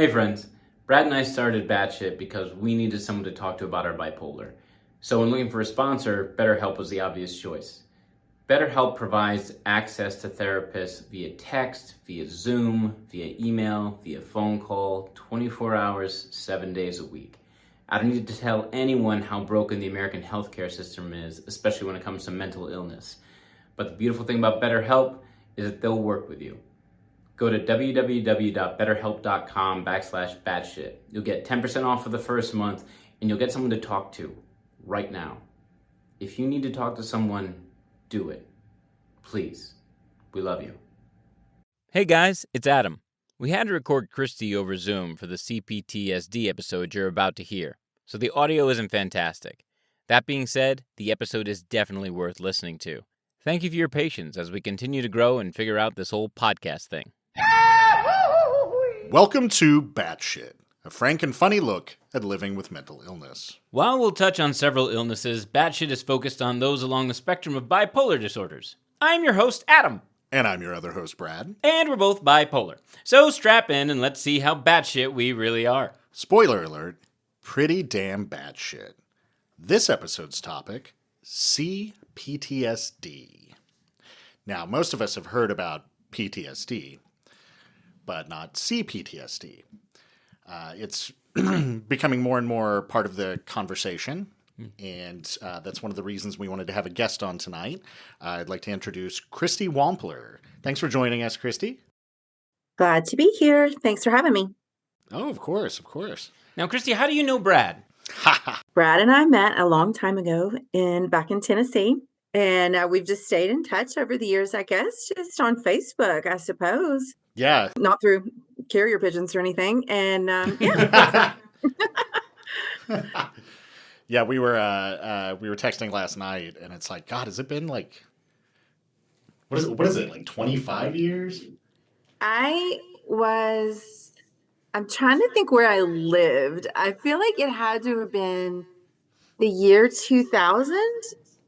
Hey friends, Brad and I started Batshit because we needed someone to talk to about our bipolar. So when looking for a sponsor, BetterHelp was the obvious choice. BetterHelp provides access to therapists via text, via Zoom, via email, via phone call, 24 hours, 7 days a week. I don't need to tell anyone how broken the American healthcare system is, especially when it comes to mental illness. But the beautiful thing about BetterHelp is that they'll work with you. Go to www.betterhelp.com/batshit. You'll get 10% off for the first month, and you'll get someone to talk to right now. If you need to talk to someone, do it. Please. We love you. Hey guys, it's Adam. We had to record Christi over Zoom for the C-PTSD episode you're about to hear, so the audio isn't fantastic. That being said, the episode is definitely worth listening to. Thank you for your patience as we continue to grow and figure out this whole podcast thing. Welcome to Batshit, a frank and funny look at living with mental illness. While we'll touch on several illnesses, Batshit is focused on those along the spectrum of bipolar disorders. I'm your host, Adam. And I'm your other host, Brad. And we're both bipolar. So strap in and let's see how batshit we really are. Spoiler alert, pretty damn batshit. This episode's topic, C-PTSD. Now, most of us have heard about PTSD, but not C-PTSD. It's becoming more and more part of the conversation, and that's one of the reasons we wanted to have a guest on tonight. I'd like to introduce Christi Wampler. Thanks for joining us, Christi. Glad to be here. Thanks for having me. Oh, of course, of course. Now, Christi, how do you know Brad? Brad and I met a long time ago back in Tennessee, and we've just stayed in touch over the years, I guess, just on Facebook, I suppose. Yeah. Not through carrier pigeons or anything. And yeah. Yeah, we were texting last night, and it's like, God, has it been like, what is it, like 25 years? I'm trying to think where I lived. I feel like it had to have been the year 2000,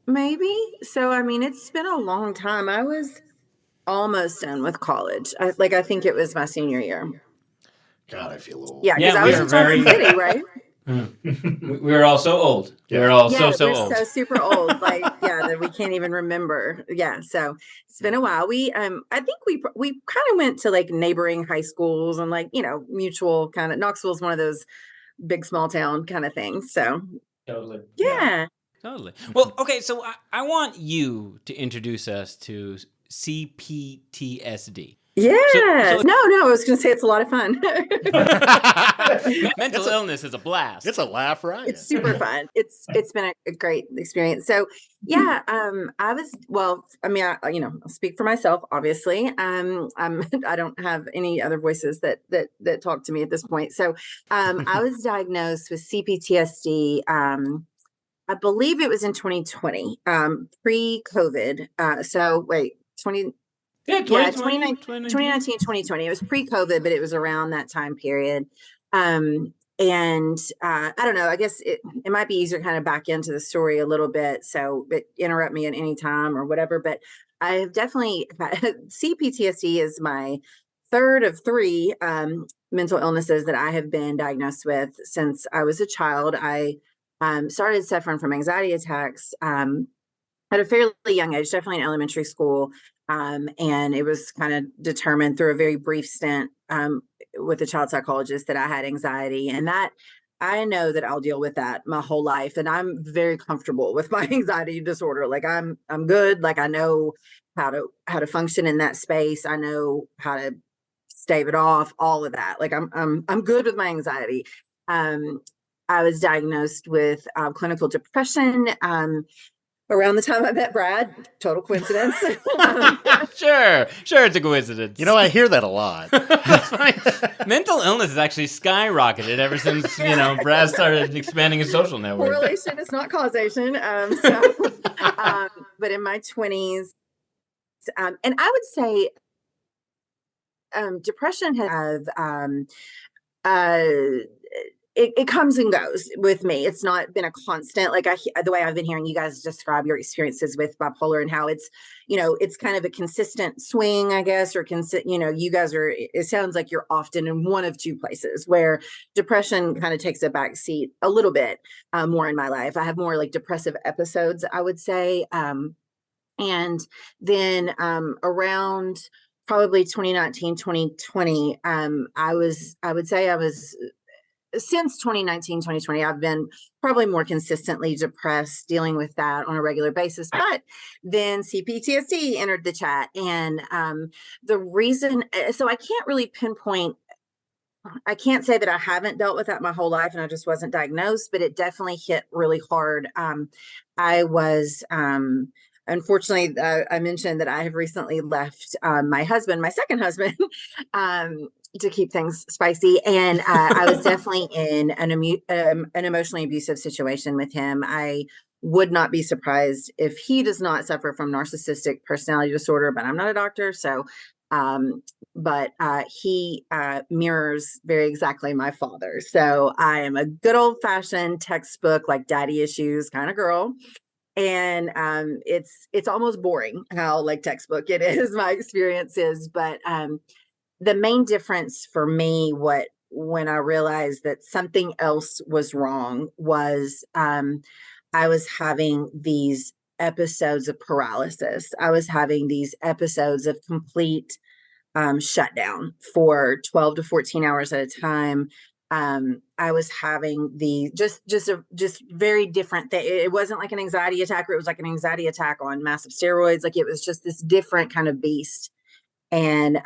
maybe. So, I mean, it's been a long time. I was almost done with college. I think it was my senior year. God, I feel old. Yeah, because I was in Johnson City, right? We're all so old. Yeah. We're all so we're old. so super old. That we can't even remember. Yeah, so it's been a while. We I think we kind of went to like neighboring high schools and mutual kind of. Knoxville's one of those big small town kind of things. So Totally. yeah. Totally. Well, okay, so I want you to introduce us to C-PTSD. Yeah. So No, I was going to say it's a lot of fun. Mental illness is a blast. It's a laugh riot. It's super fun. It's been a great experience. So yeah, I'll speak for myself, obviously. I don't have any other voices that talk to me at this point. So I was diagnosed with CPTSD. I believe it was in 2020, pre-COVID. 2019, 2020. It was pre-COVID, but it was around that time period. I don't know, I guess it might be easier to kind of back into the story a little bit. So but interrupt me at any time or whatever. But I have definitely CPTSD is my third of three mental illnesses that I have been diagnosed with since I was a child. I started suffering from anxiety attacks at a fairly young age, definitely in elementary school. And it was kind of determined through a very brief stint with a child psychologist that I had anxiety, and that I know that I'll deal with that my whole life. And I'm very comfortable with my anxiety disorder. Like I'm good. Like I know how to function in that space. I know how to stave it off, all of that. Like I'm good with my anxiety. I was diagnosed with clinical depression around the time I met Brad. Total coincidence. Sure, it's a coincidence. You know, I hear that a lot. That's funny. Mental illness has actually skyrocketed ever since Brad started expanding his social network. Correlation is not causation. But in my 20s, and I would say depression has it comes and goes with me. It's not been a constant, like the way I've been hearing you guys describe your experiences with bipolar and how it's, it's kind of a consistent swing, I guess, or you guys are, it sounds like you're often in one of two places where depression kind of takes a back seat a little bit more in my life. I have more like depressive episodes, I would say. And then around probably 2019, 2020, I would say I was, since 2019, 2020, I've been probably more consistently depressed, dealing with that on a regular basis. But then C-PTSD entered the chat. And the reason, so I can't really pinpoint, I can't say that I haven't dealt with that my whole life and I just wasn't diagnosed, but it definitely hit really hard. I was, unfortunately, I mentioned that I have recently left my husband, my second husband, to keep things spicy. And I was definitely in an emotionally abusive situation with him. I would not be surprised if he does not suffer from narcissistic personality disorder, but I'm not a doctor. So, but he mirrors very exactly my father. So I am a good old fashioned textbook, like daddy issues kind of girl. And it's almost boring how like textbook it is, my experience is. But the main difference for me, when I realized that something else was wrong, was I was having these episodes of paralysis. I was having these episodes of complete shutdown for 12 to 14 hours at a time. I was having the just very different thing. It wasn't like an anxiety attack, or it was like an anxiety attack on massive steroids. Like it was just this different kind of beast. And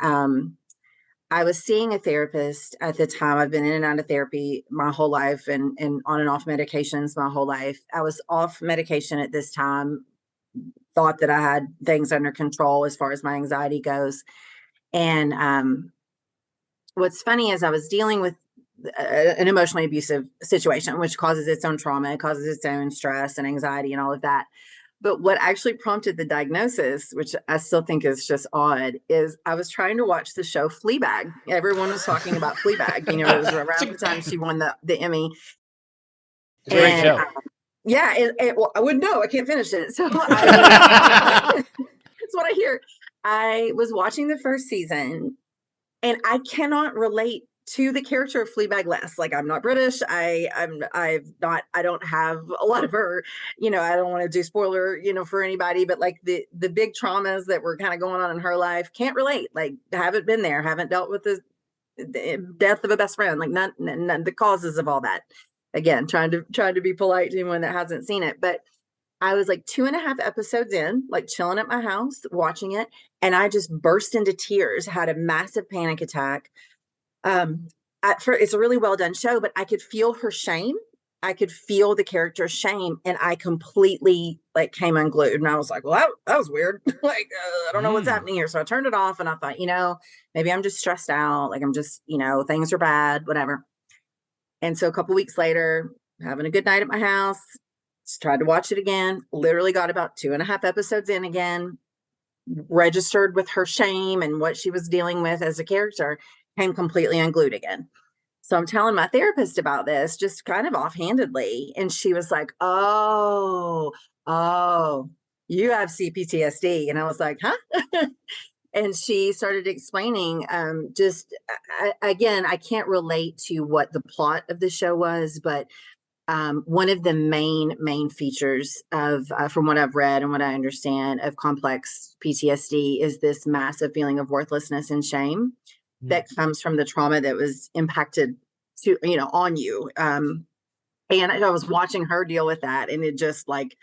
I was seeing a therapist at the time. I've been in and out of therapy my whole life and on and off medications my whole life. I was off medication at this time, thought that I had things under control as far as my anxiety goes. And what's funny is I was dealing with an emotionally abusive situation, which causes its own trauma, it causes its own stress and anxiety and all of that. But what actually prompted the diagnosis, which I still think is just odd, is I was trying to watch the show Fleabag. Everyone was talking about Fleabag. It was around the time she won the Emmy. It's a great show. Yeah, well, I wouldn't know. I can't finish it. So that's what I hear. I was watching the first season, and I cannot relate to the character of Fleabag less. Like, I'm not British. I don't have a lot of her, I don't want to do spoiler, for anybody, but like the big traumas that were kind of going on in her life, can't relate. Like, haven't been there, haven't dealt with the death of a best friend, like none the causes of all that. Again, trying to be polite to anyone that hasn't seen it. But I was like 2.5 episodes in, like chilling at my house, watching it. And I just burst into tears, had a massive panic attack. It's a really well done show, but I could feel her shame. I could feel the character's shame, and I completely like came unglued. And I was like, well, that was weird. Like, I don't know what's happening here. So I turned it off and I thought, maybe I'm just stressed out. Like I'm just, things are bad, whatever. And so a couple weeks later, having a good night at my house, tried to watch it again, literally got about 2.5 episodes in again, registered with her shame and what she was dealing with as a character, came completely unglued again. So I'm telling my therapist about this, just kind of offhandedly. And she was like, oh, you have C-PTSD. And I was like, huh? And she started explaining, again, I can't relate to what the plot of the show was, but one of the main features of, from what I've read and what I understand, of complex PTSD is this massive feeling of worthlessness and shame that comes from the trauma that was impacted on you. And I was watching her deal with that, and it just like,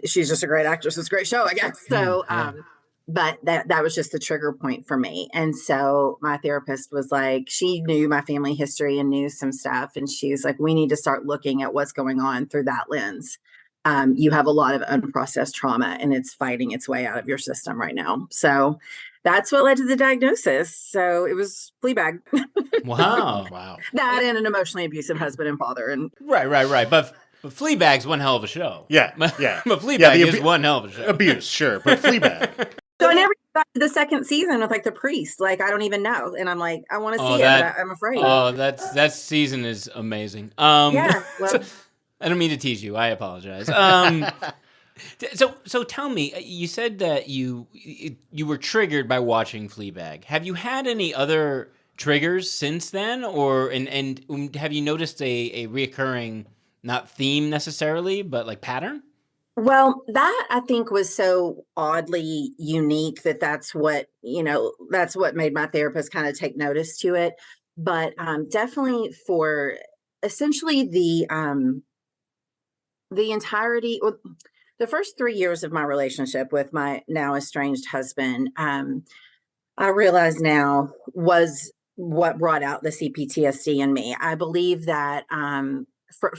she's just a great actress. It's a great show, I guess. So, but that was just the trigger point for me. And so my therapist was like, she knew my family history and knew some stuff. And she's like, we need to start looking at what's going on through that lens. You have a lot of unprocessed trauma, and it's fighting its way out of your system right now. So that's what led to the diagnosis. So it was Fleabag. Wow. That and an emotionally abusive husband and father. And Right. But Fleabag's one hell of a show. Yeah. But Fleabag is one hell of a show. Abuse, sure. But Fleabag. So I got to the second season with like the priest. Like, I don't even know. And I'm like, I want to see it, but I'm afraid. Oh, that season is amazing. Yeah. Well, I don't mean to tease you. I apologize. So tell me, you said that you were triggered by watching Fleabag. Have you had any other triggers since then, or and have you noticed a reoccurring, not theme necessarily, but like pattern? well, that I think was so oddly unique that's what, that's what made my therapist kind of take notice to it. But definitely for essentially the entirety, or the first 3 years of my relationship with my now estranged husband, I realize now was what brought out the CPTSD in me. I believe that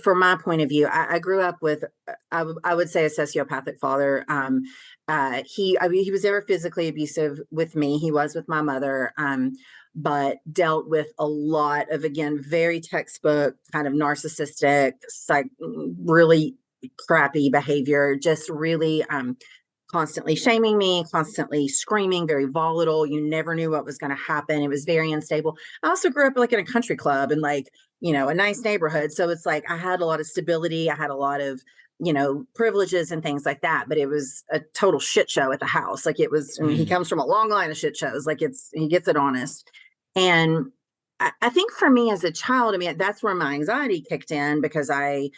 for my point of view, I grew up with, I would say, a sociopathic father. He was never physically abusive with me. He was with my mother, but dealt with a lot of, again, very textbook kind of narcissistic, really crappy behavior, just really constantly shaming me, constantly screaming, very volatile. You never knew what was going to happen. It was very unstable. I also grew up like in a country club and like, a nice neighborhood. So it's like I had a lot of stability. I had a lot of, privileges and things like that. But it was a total shit show at the house. Like it was, I mean, he comes from a long line of shit shows. Like he gets it honest. And I think for me as a child, I mean, that's where my anxiety kicked in because it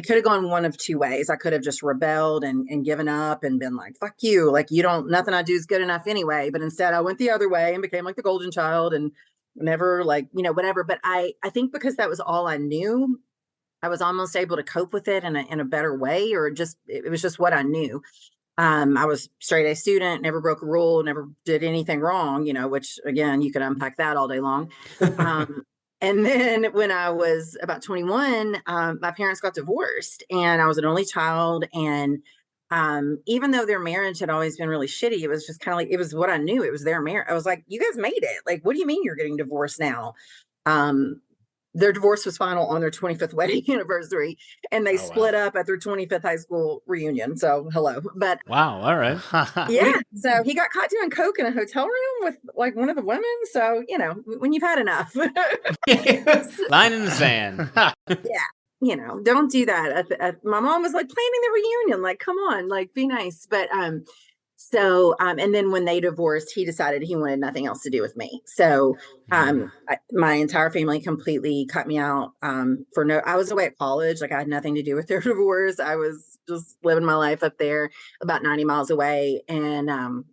could have gone one of two ways. I could have just rebelled and given up and been like, fuck you. Like, nothing I do is good enough anyway. But instead I went the other way and became like the golden child and never like, whatever. But I think because that was all I knew, I was almost able to cope with it in a better way, or it was just what I knew. I was straight A student, never broke a rule, never did anything wrong, which again, you could unpack that all day long. And then when I was about 21, my parents got divorced and I was an only child. And even though their marriage had always been really shitty, it was just kind of like, it was what I knew. It was their marriage. I was like, you guys made it. Like, what do you mean you're getting divorced now? Their divorce was final on their 25th wedding anniversary, and they split up at their 25th high school reunion. So hello. But wow, all right. Yeah. So he got caught doing coke in a hotel room with like one of the women. So, when you've had enough. Line in the sand. Yeah. Don't do that. My mom was like planning the reunion. Like, come on, like be nice. But and then when they divorced, he decided he wanted nothing else to do with me. So my entire family completely cut me out I was away at college. Like I had nothing to do with their divorce. I was just living my life up there about 90 miles away. And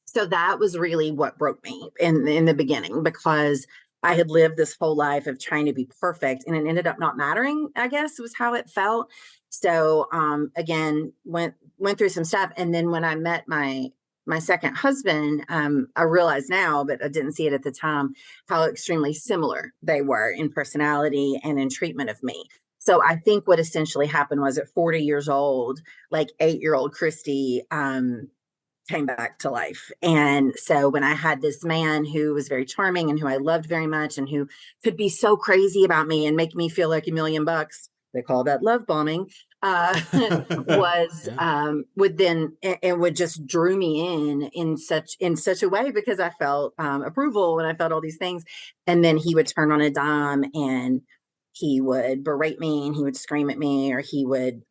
so that was really what broke me in the beginning, because I had lived this whole life of trying to be perfect and it ended up not mattering, I guess was how it felt. So again, went through some stuff. And then when I met my second husband, I realize now, but I didn't see it at the time, how extremely similar they were in personality and in treatment of me. So I think what essentially happened was at 40 years old, like 8-year-old Christi came back to life. And so when I had this man who was very charming and who I loved very much and who could be so crazy about me and make me feel like $1,000,000, they call that love bombing, would just drew me in such a way because I felt approval and I felt all these things. And then he would turn on a dime and he would berate me and he would scream at me, or he would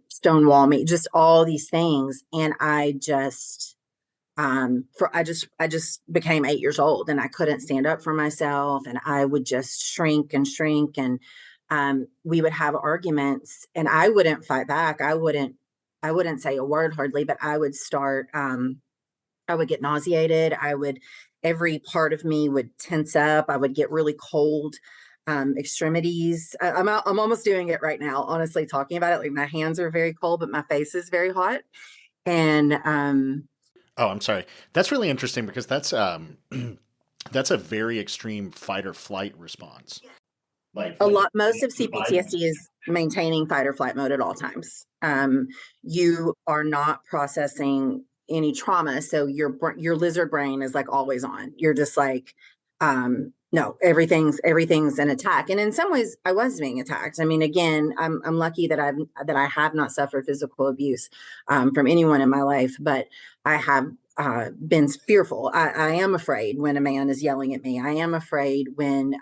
stonewall me, just all these things. And I just became 8 years old and I couldn't stand up for myself, and I would just shrink and we would have arguments and I wouldn't fight back. I wouldn't say a word hardly, but I would start, I would get nauseated. Every part of me would tense up. I would get really cold, extremities. I'm almost doing it right now, honestly, talking about it. Like my hands are very cold, but my face is very hot. And, oh, I'm sorry. That's really interesting because that's a very extreme fight or flight response. Most of CPTSD is maintaining fight or flight mode at all times. You are not processing any trauma. So your lizard brain is like always on. You're just like, no, everything's an attack. And in some ways I was being attacked. I mean, again, I'm lucky that I have not suffered physical abuse, from anyone in my life, but I been fearful. I am afraid when a man is yelling at me. I am afraid when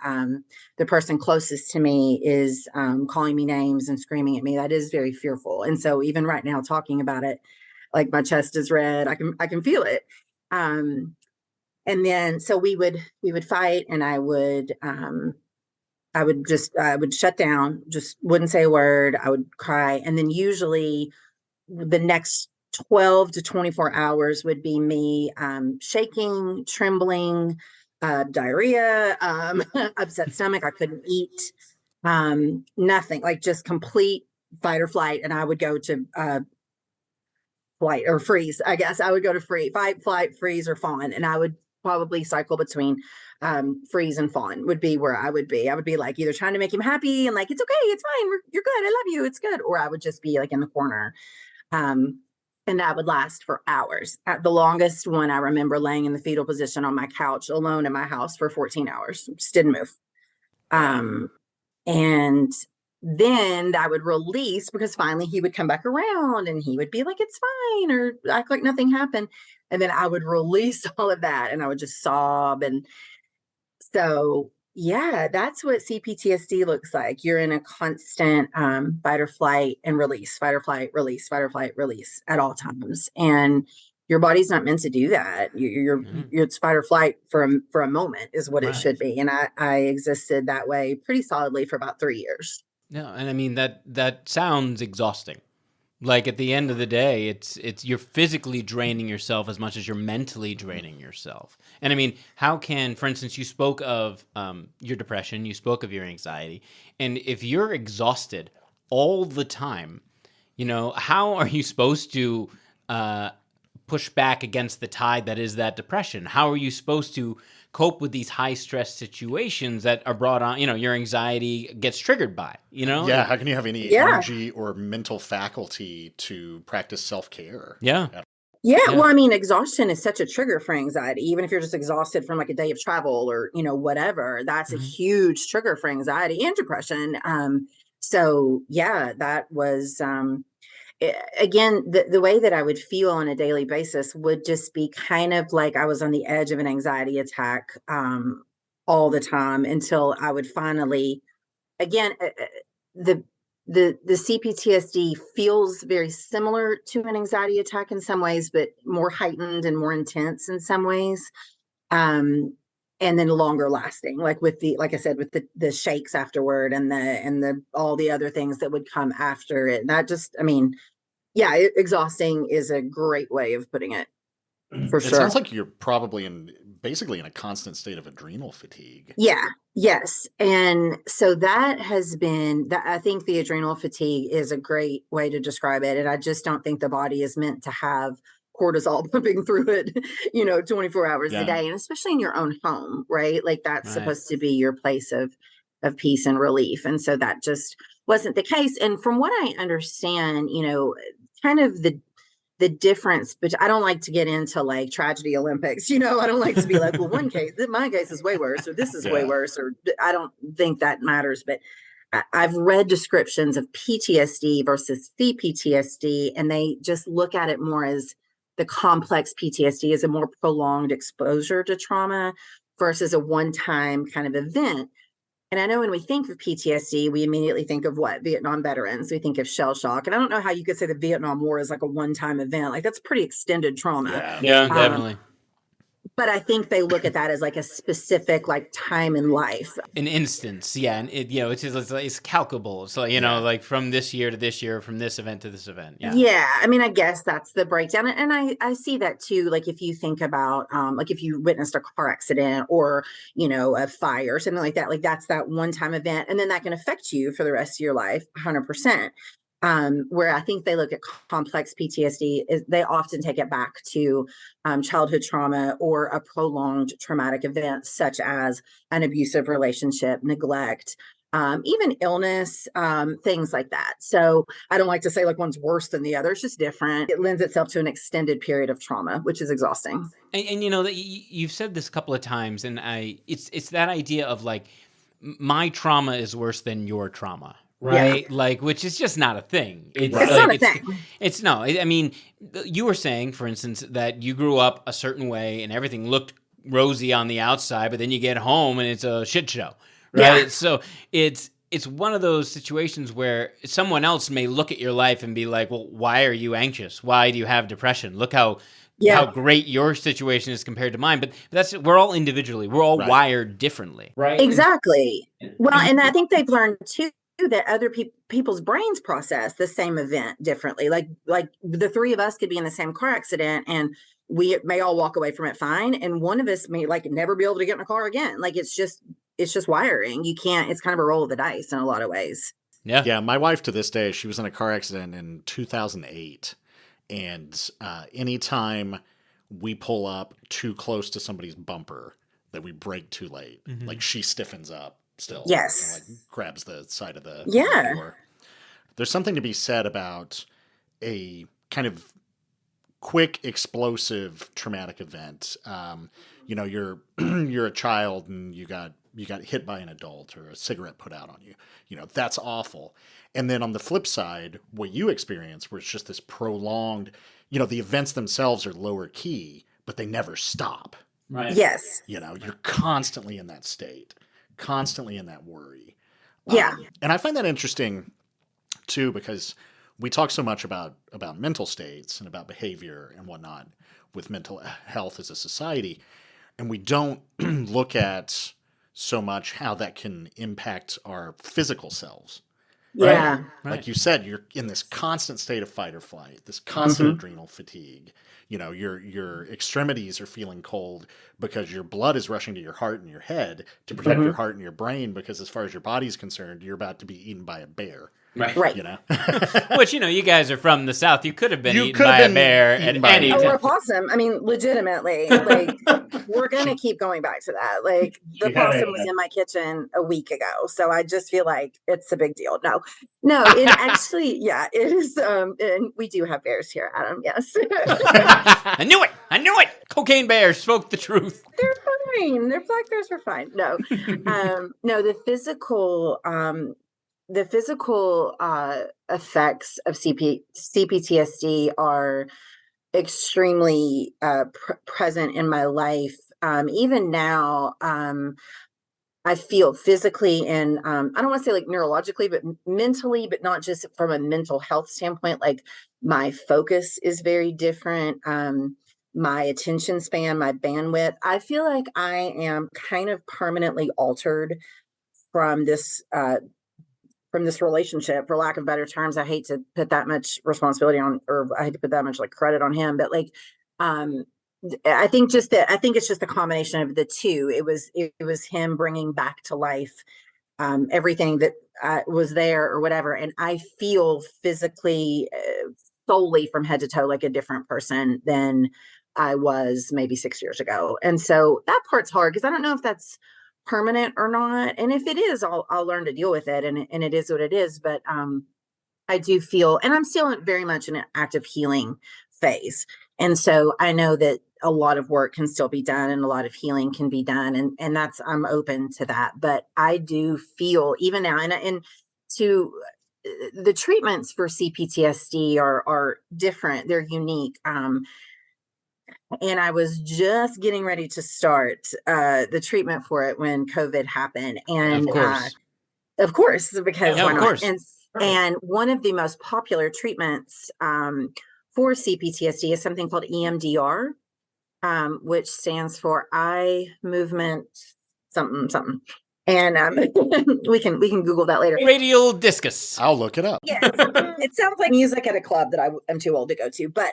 the person closest to me is calling me names and screaming at me. That is very fearful. And so even right now talking about it, like my chest is red. I can feel it. And then so we would fight, and I would shut down, just wouldn't say a word. I would cry, and then usually the next 12 to 24 hours would be me shaking, trembling, diarrhea, upset stomach. I couldn't eat, nothing, like just complete fight or flight. And I would go to flight or freeze. I guess I would go to fight, flight, freeze, or fawn. And I would probably cycle between freeze and fawn would be where I would be. I would be like either trying to make him happy and like, it's okay, it's fine, you're good, I love you, it's good. Or I would just be like in the corner. And that would last for hours. At the longest one, I remember laying in the fetal position on my couch alone in my house for 14 hours. Just didn't move. And then I would release, because finally he would come back around and he would be like, it's fine, or act like nothing happened. And then I would release all of that and I would just sob. And so, yeah, that's what C-PTSD looks like. You're in a constant fight or flight and release, fight or flight, release, fight or flight, release at all times. And your body's not meant to do that. It's fight or flight for a moment is what it should be. And I existed that way pretty solidly for about 3 years. No, and I mean that sounds exhausting. Like at the end of the day, it's you're physically draining yourself as much as you're mentally draining yourself. And I mean, how can, for instance, you spoke of your depression, you spoke of your anxiety, and if you're exhausted all the time, you know, how are you supposed to push back against the tide that is that depression? How are you supposed to cope with these high stress situations that are brought on, you know, your anxiety gets triggered by, you know? Yeah. How can you have any energy or mental faculty to practice self-care? Yeah. Well, I mean, exhaustion is such a trigger for anxiety. Even if you're just exhausted from like a day of travel or, you know, whatever, that's a huge trigger for anxiety and depression. So yeah, that was, again, the way that I would feel on a daily basis would just be kind of like I was on the edge of an anxiety attack all the time until I would finally, again, the C-PTSD feels very similar to an anxiety attack in some ways, but more heightened and more intense in some ways. And then longer lasting, like like I said, with the shakes afterward and the all the other things that would come after it. And that just, I mean, yeah, exhausting is a great way of putting it, for It sure. sounds like you're probably basically in a constant state of adrenal fatigue. Yeah. Yes. And so that has been that. I think the adrenal fatigue is a great way to describe it. And I just don't think the body is meant to have cortisol pumping through it, you know, 24 hours a day, and especially in your own home, right? Like that's supposed to be your place of peace and relief. And so that just wasn't the case. And from what I understand, you know, kind of the difference, but I don't like to get into like tragedy Olympics, you know, I don't like to be like, well, my case is way worse, or this is way worse, or I don't think that matters. But I've read descriptions of PTSD versus C-PTSD, and they just look at it more as the complex PTSD is a more prolonged exposure to trauma versus a one-time kind of event. And I know when we think of PTSD, we immediately think of what? Vietnam veterans. We think of shell shock. And I don't know how you could say the Vietnam War is like a one-time event. Like that's pretty extended trauma. Yeah, definitely. But I think they look at that as like a specific like time in life. An instance, yeah. And it, you know, it's calculable. So, you know, like from this year to this year, from this event to this event. Yeah. Yeah. I mean, I guess that's the breakdown. And I see that too. Like if you think about like if you witnessed a car accident or, you know, a fire or something like that's that one-time event. And then that can affect you for the rest of your life, 100%. Where I think they look at complex PTSD, they often take it back to childhood trauma or a prolonged traumatic event, such as an abusive relationship, neglect, even illness, things like that. So I don't like to say like one's worse than the other. It's just different. It lends itself to an extended period of trauma, which is exhausting. And you know, you've said this a couple of times, and it's that idea of like, my trauma is worse than your trauma, right? Like, which is just not a thing. It's not a thing. It's no. I mean, you were saying, for instance, that you grew up a certain way and everything looked rosy on the outside, but then you get home and it's a shit show, right? Yeah. So it's one of those situations where someone else may look at your life and be like, well, why are you anxious? Why do you have depression? Look how great your situation is compared to mine. But we're all individually, we're all wired differently. Right. Exactly. Well, and I think they've learned too that other people's brains process the same event differently. Like the three of us could be in the same car accident and we may all walk away from it fine. And one of us may like never be able to get in a car again. Like it's just wiring. You can't, it's kind of a roll of the dice in a lot of ways. Yeah. Yeah. My wife to this day, she was in a car accident in 2008. And anytime we pull up too close to somebody's bumper that we brake too late, like she stiffens up still. Yes. And, like grabs the side of the door. There's something to be said about a kind of quick, explosive, traumatic event. You know, you're a child and you got hit by an adult or a cigarette put out on you. You know, that's awful. And then on the flip side, what you experience, where it's just this prolonged, you know, the events themselves are lower key, but they never stop. Right. Yes. You know, you're constantly in that state, constantly in that worry. Yeah. And I find that interesting too, because we talk so much about mental states and about behavior and whatnot with mental health as a society. And we don't look at so much how that can impact our physical selves. Yeah. Right? Like you said, you're in this constant state of fight or flight, this constant adrenal fatigue. You know, your extremities are feeling cold because your blood is rushing to your heart and your head to protect your heart and your brain, because as far as your body's concerned, you're about to be eaten by a bear. Right. You know? Which, you know, you guys are from the South. You could have been eaten by a bear at any Or time. a possum. I mean, legitimately, like we're going to keep going back to that. Like the possum was in my kitchen a week ago. So I just feel like it's a big deal. No, it actually, it is. And we do have bears here, Adam. Yes. I knew it. Cocaine bears spoke the truth. They're fine. They're black bears are fine. No, no, the physical effects of CPTSD are extremely present in my life. Even now, I feel physically and I don't want to say like neurologically, but mentally, but not just from a mental health standpoint. Like my focus is very different. My attention span, my bandwidth. I feel like I am kind of permanently altered from this relationship, for lack of better terms. I hate to put that much responsibility on, or I hate to put that much like credit on him, but like, I think it's just a combination of the two. It was him bringing back to life, everything that was there or whatever. And I feel physically, solely from head to toe, like a different person than I was maybe 6 years ago. And so that part's hard because I don't know if that's permanent or not. And if it is, I'll learn to deal with it. And it is what it is. But I do feel, and I'm still very much in an active healing phase. And so I know that a lot of work can still be done and a lot of healing can be done. And that's, I'm open to that. But I do feel even now, and to the treatments for CPTSD are different. They're unique. And I was just getting ready to start the treatment for it when COVID happened. And of course, because why not? And one of the most popular treatments for CPTSD is something called EMDR, which stands for eye movement something. And we can Google that later. Radial discus. I'll look it up. Yeah, it sounds like music at a club that I'm too old to go to, but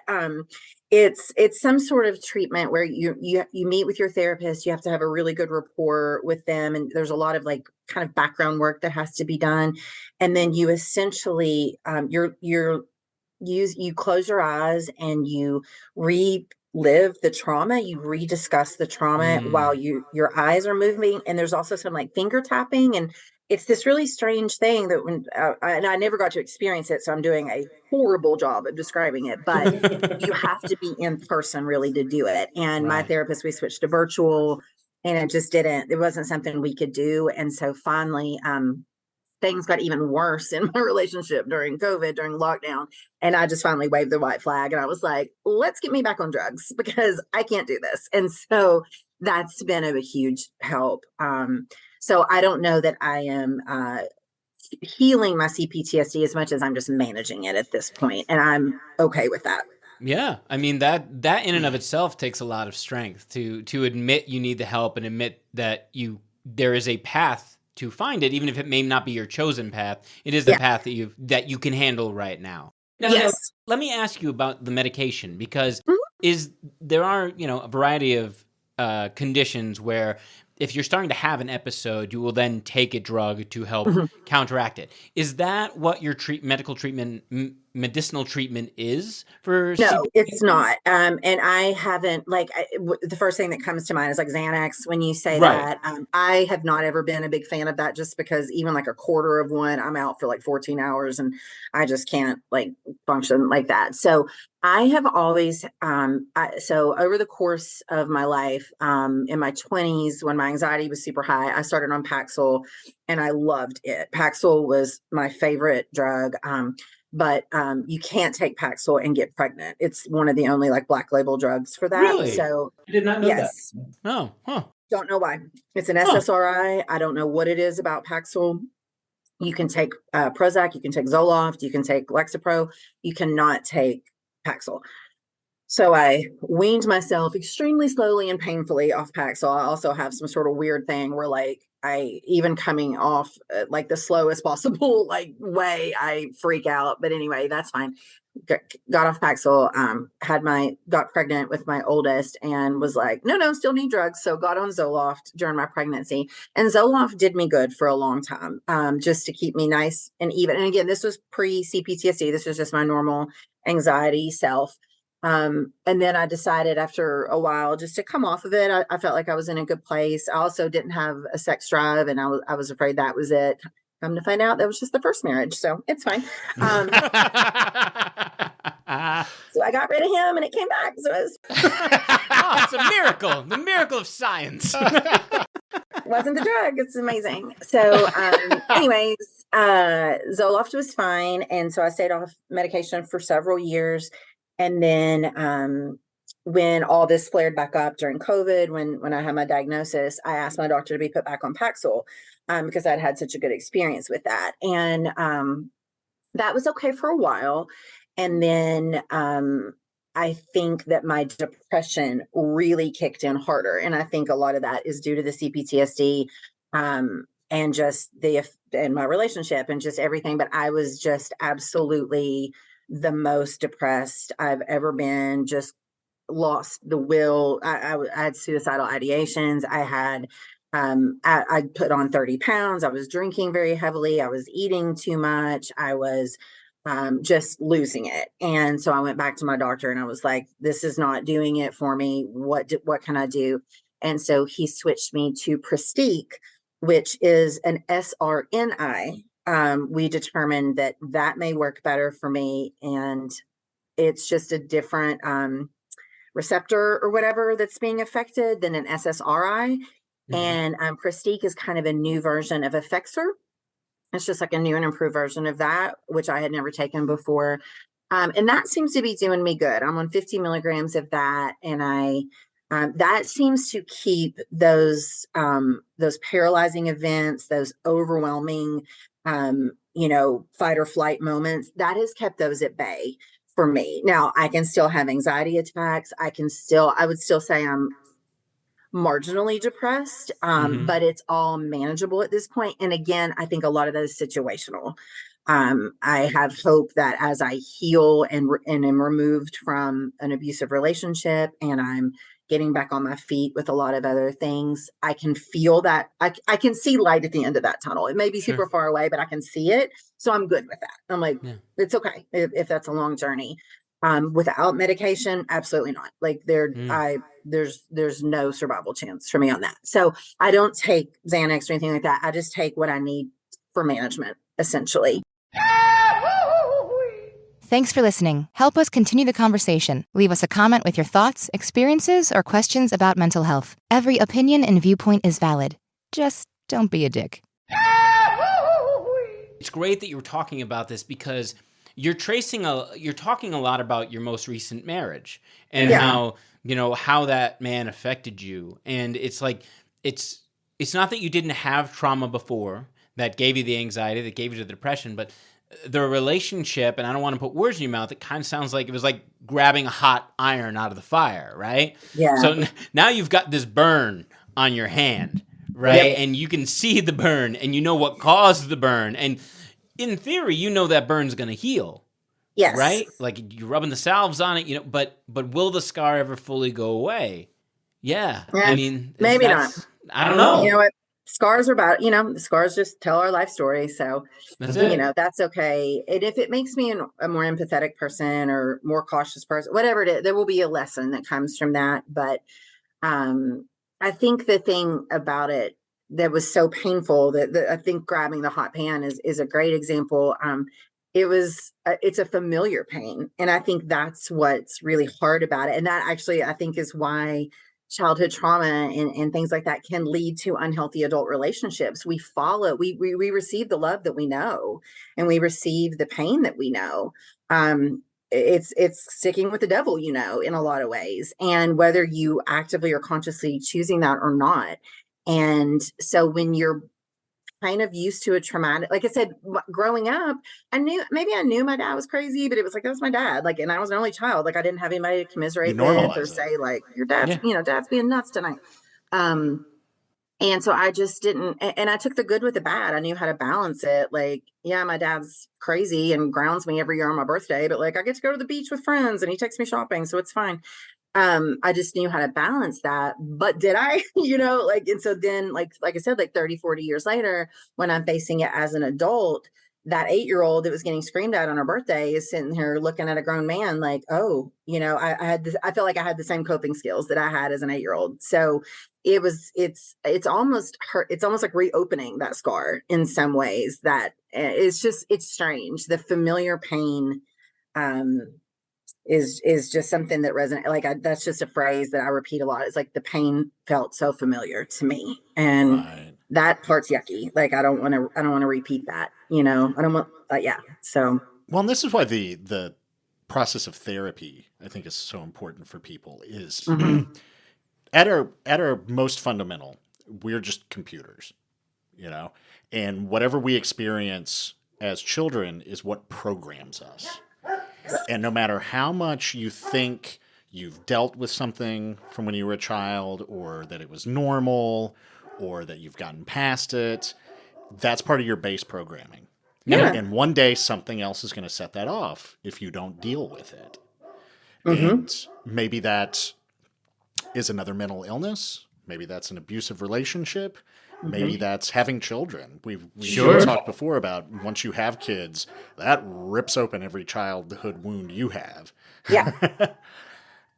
it's some sort of treatment where you meet with your therapist. You have to have a really good rapport with them, and there's a lot of like kind of background work that has to be done, and then you essentially you close your eyes and you relive the trauma, you rediscuss the trauma while your eyes are moving. And there's also some like finger tapping, and it's this really strange thing that when and I never got to experience it, so I'm doing a horrible job of describing it, but you have to be in person really to do it. And my therapist, we switched to virtual, and it wasn't something we could do. And so finally things got even worse in my relationship during COVID, during lockdown. And I just finally waved the white flag and I was like, let's get me back on drugs because I can't do this. And so that's been a huge help. So I don't know that I am healing my CPTSD as much as I'm just managing it at this point, and I'm okay with that. Yeah, I mean that in and of itself takes a lot of strength to admit you need the help and admit that there is a path to find it, even if it may not be your chosen path. It is the path that you can handle right now. Now, yes. Let me ask you about the medication, because there are a variety of conditions where if you're starting to have an episode, you will then take a drug to help counteract it. Is that what your medicinal treatment is for? No, it's not. And I haven't, the first thing that comes to mind is like Xanax. When you say that, I have not ever been a big fan of that, just because even like a quarter of one, I'm out for like 14 hours and I just can't function like that. So I have always, so over the course of my life, in my 20s, when my anxiety was super high, I started on Paxil and I loved it. Paxil was my favorite drug. But you can't take Paxil and get pregnant. It's one of the only black label drugs for that. Really? So I did not know that. Oh, huh. Don't know why. It's an SSRI. I don't know what it is about Paxil. You can take Prozac, you can take Zoloft, you can take Lexapro. You cannot take Paxil. So I weaned myself extremely slowly and painfully off Paxil. I also have some sort of weird thing where I even coming off the slowest possible way, I freak out. But anyway, that's fine. Got off Paxil, got pregnant with my oldest and was like, no, still need drugs. So got on Zoloft during my pregnancy, and Zoloft did me good for a long time, just to keep me nice and even. And again, this was pre-CPTSD. This was just my normal anxiety self. And then I decided after a while just to come off of it. I felt like I was in a good place. I also didn't have a sex drive, and I was afraid that was it. Come to find out, that was just the first marriage, so it's fine. So I got rid of him, and it came back. So it was it's a miracle, the miracle of science. It wasn't the drug. It's amazing. So, anyways, Zoloft was fine, and so I stayed off medication for several years. And then when all this flared back up during COVID, when I had my diagnosis, I asked my doctor to be put back on Paxil because I'd had such a good experience with that. And that was okay for a while. And then I think that my depression really kicked in harder. And I think a lot of that is due to the CPTSD and just and my relationship and just everything. But I was just absolutely the most depressed I've ever been, just lost the will. I had suicidal ideations. I had, I put on 30 pounds. I was drinking very heavily. I was eating too much. I was just losing it. And so I went back to my doctor and I was like, this is not doing it for me. What can I do? And so he switched me to Christi, which is an SRNI. We determined that may work better for me, and it's just a different receptor or whatever that's being affected than an SSRI. Mm-hmm. And Christi is kind of a new version of Effexor. It's just like a new and improved version of that, which I had never taken before. And that seems to be doing me good. I'm on 50 milligrams of that, and that seems to keep those paralyzing events, those overwhelming fight or flight moments, that has kept those at bay for me. Now I can still have anxiety attacks. I would still say I'm marginally depressed, but it's all manageable at this point. And again, I think a lot of that is situational. I have hope that as I heal and am removed from an abusive relationship and I'm getting back on my feet with a lot of other things, I can feel that I can see light at the end of that tunnel. It may be super far away, but I can see it. So I'm good with that. I'm like, it's okay if that's a long journey. Without medication, absolutely not. There's no survival chance for me on that. So I don't take Xanax or anything like that. I just take what I need for management, essentially. Thanks for listening. Help us continue the conversation. Leave us a comment with your thoughts, experiences, or questions about mental health. Every opinion and viewpoint is valid. Just don't be a dick. it's great that you're talking about this because you're talking a lot about your most recent marriage and how, how that man affected you. And it's like, it's not that you didn't have trauma before that gave you the anxiety, that gave you the depression, but the relationship, and I don't want to put words in your mouth, it kind of sounds like it was like grabbing a hot iron out of the fire, right? Yeah. So now you've got this burn on your hand, right? Yep. And you can see the burn and you know what caused the burn. And in theory, you know that burn's going to heal. Yes. Right? Like you're rubbing the salves on it, but will the scar ever fully go away? Yeah. I mean, maybe not. I don't know. You know what? Scars are about, the scars just tell our life story. So, that's it. That's okay. And if it makes me a more empathetic person or more cautious person, whatever it is, there will be a lesson that comes from that. But I think the thing about it that was so painful that I think grabbing the hot pan is a great example. It's a familiar pain. And I think that's what's really hard about it. And that actually, I think, is why childhood trauma and things like that can lead to unhealthy adult relationships. We receive the love that we know, and we receive the pain that we know. It's sticking with the devil, in a lot of ways, and whether you actively or consciously choosing that or not. And so when you're kind of used to a traumatic, like I said, growing up, I knew my dad was crazy, but it was like, that was my dad. Like, and I was an only child. Like I didn't have anybody to commiserate with or say like, your dad's, dad's being nuts tonight. And so I just didn't, and I took the good with the bad. I knew how to balance it. Like, yeah, my dad's crazy and grounds me every year on my birthday, but like I get to go to the beach with friends and he takes me shopping. So it's fine. I just knew how to balance that. But did I, and so then like I said, like 30, 40 years later, when I'm facing it as an adult, that 8-year-old that was getting screamed at on her birthday is sitting here looking at a grown man like, oh, I felt like I had the same coping skills that I had as an 8-year-old. So it's almost hurt. It's almost like reopening that scar in some ways. That it's strange. The familiar pain, is just something that resonates. Like that's just a phrase that I repeat a lot. It's like the pain felt so familiar to me, and that part's yucky. Like I don't want to repeat that. I don't want. Yeah. So well, and this is why the process of therapy I think is so important for people. Is at our most fundamental, we're just computers, and whatever we experience as children is what programs us. And no matter how much you think you've dealt with something from when you were a child, or that it was normal, or that you've gotten past it, that's part of your base programming. Yeah. And one day something else is going to set that off if you don't deal with it. And maybe that is another mental illness. Maybe that's an abusive relationship. Maybe that's having children. We've talked before about once you have kids, that rips open every childhood wound you have. Yeah.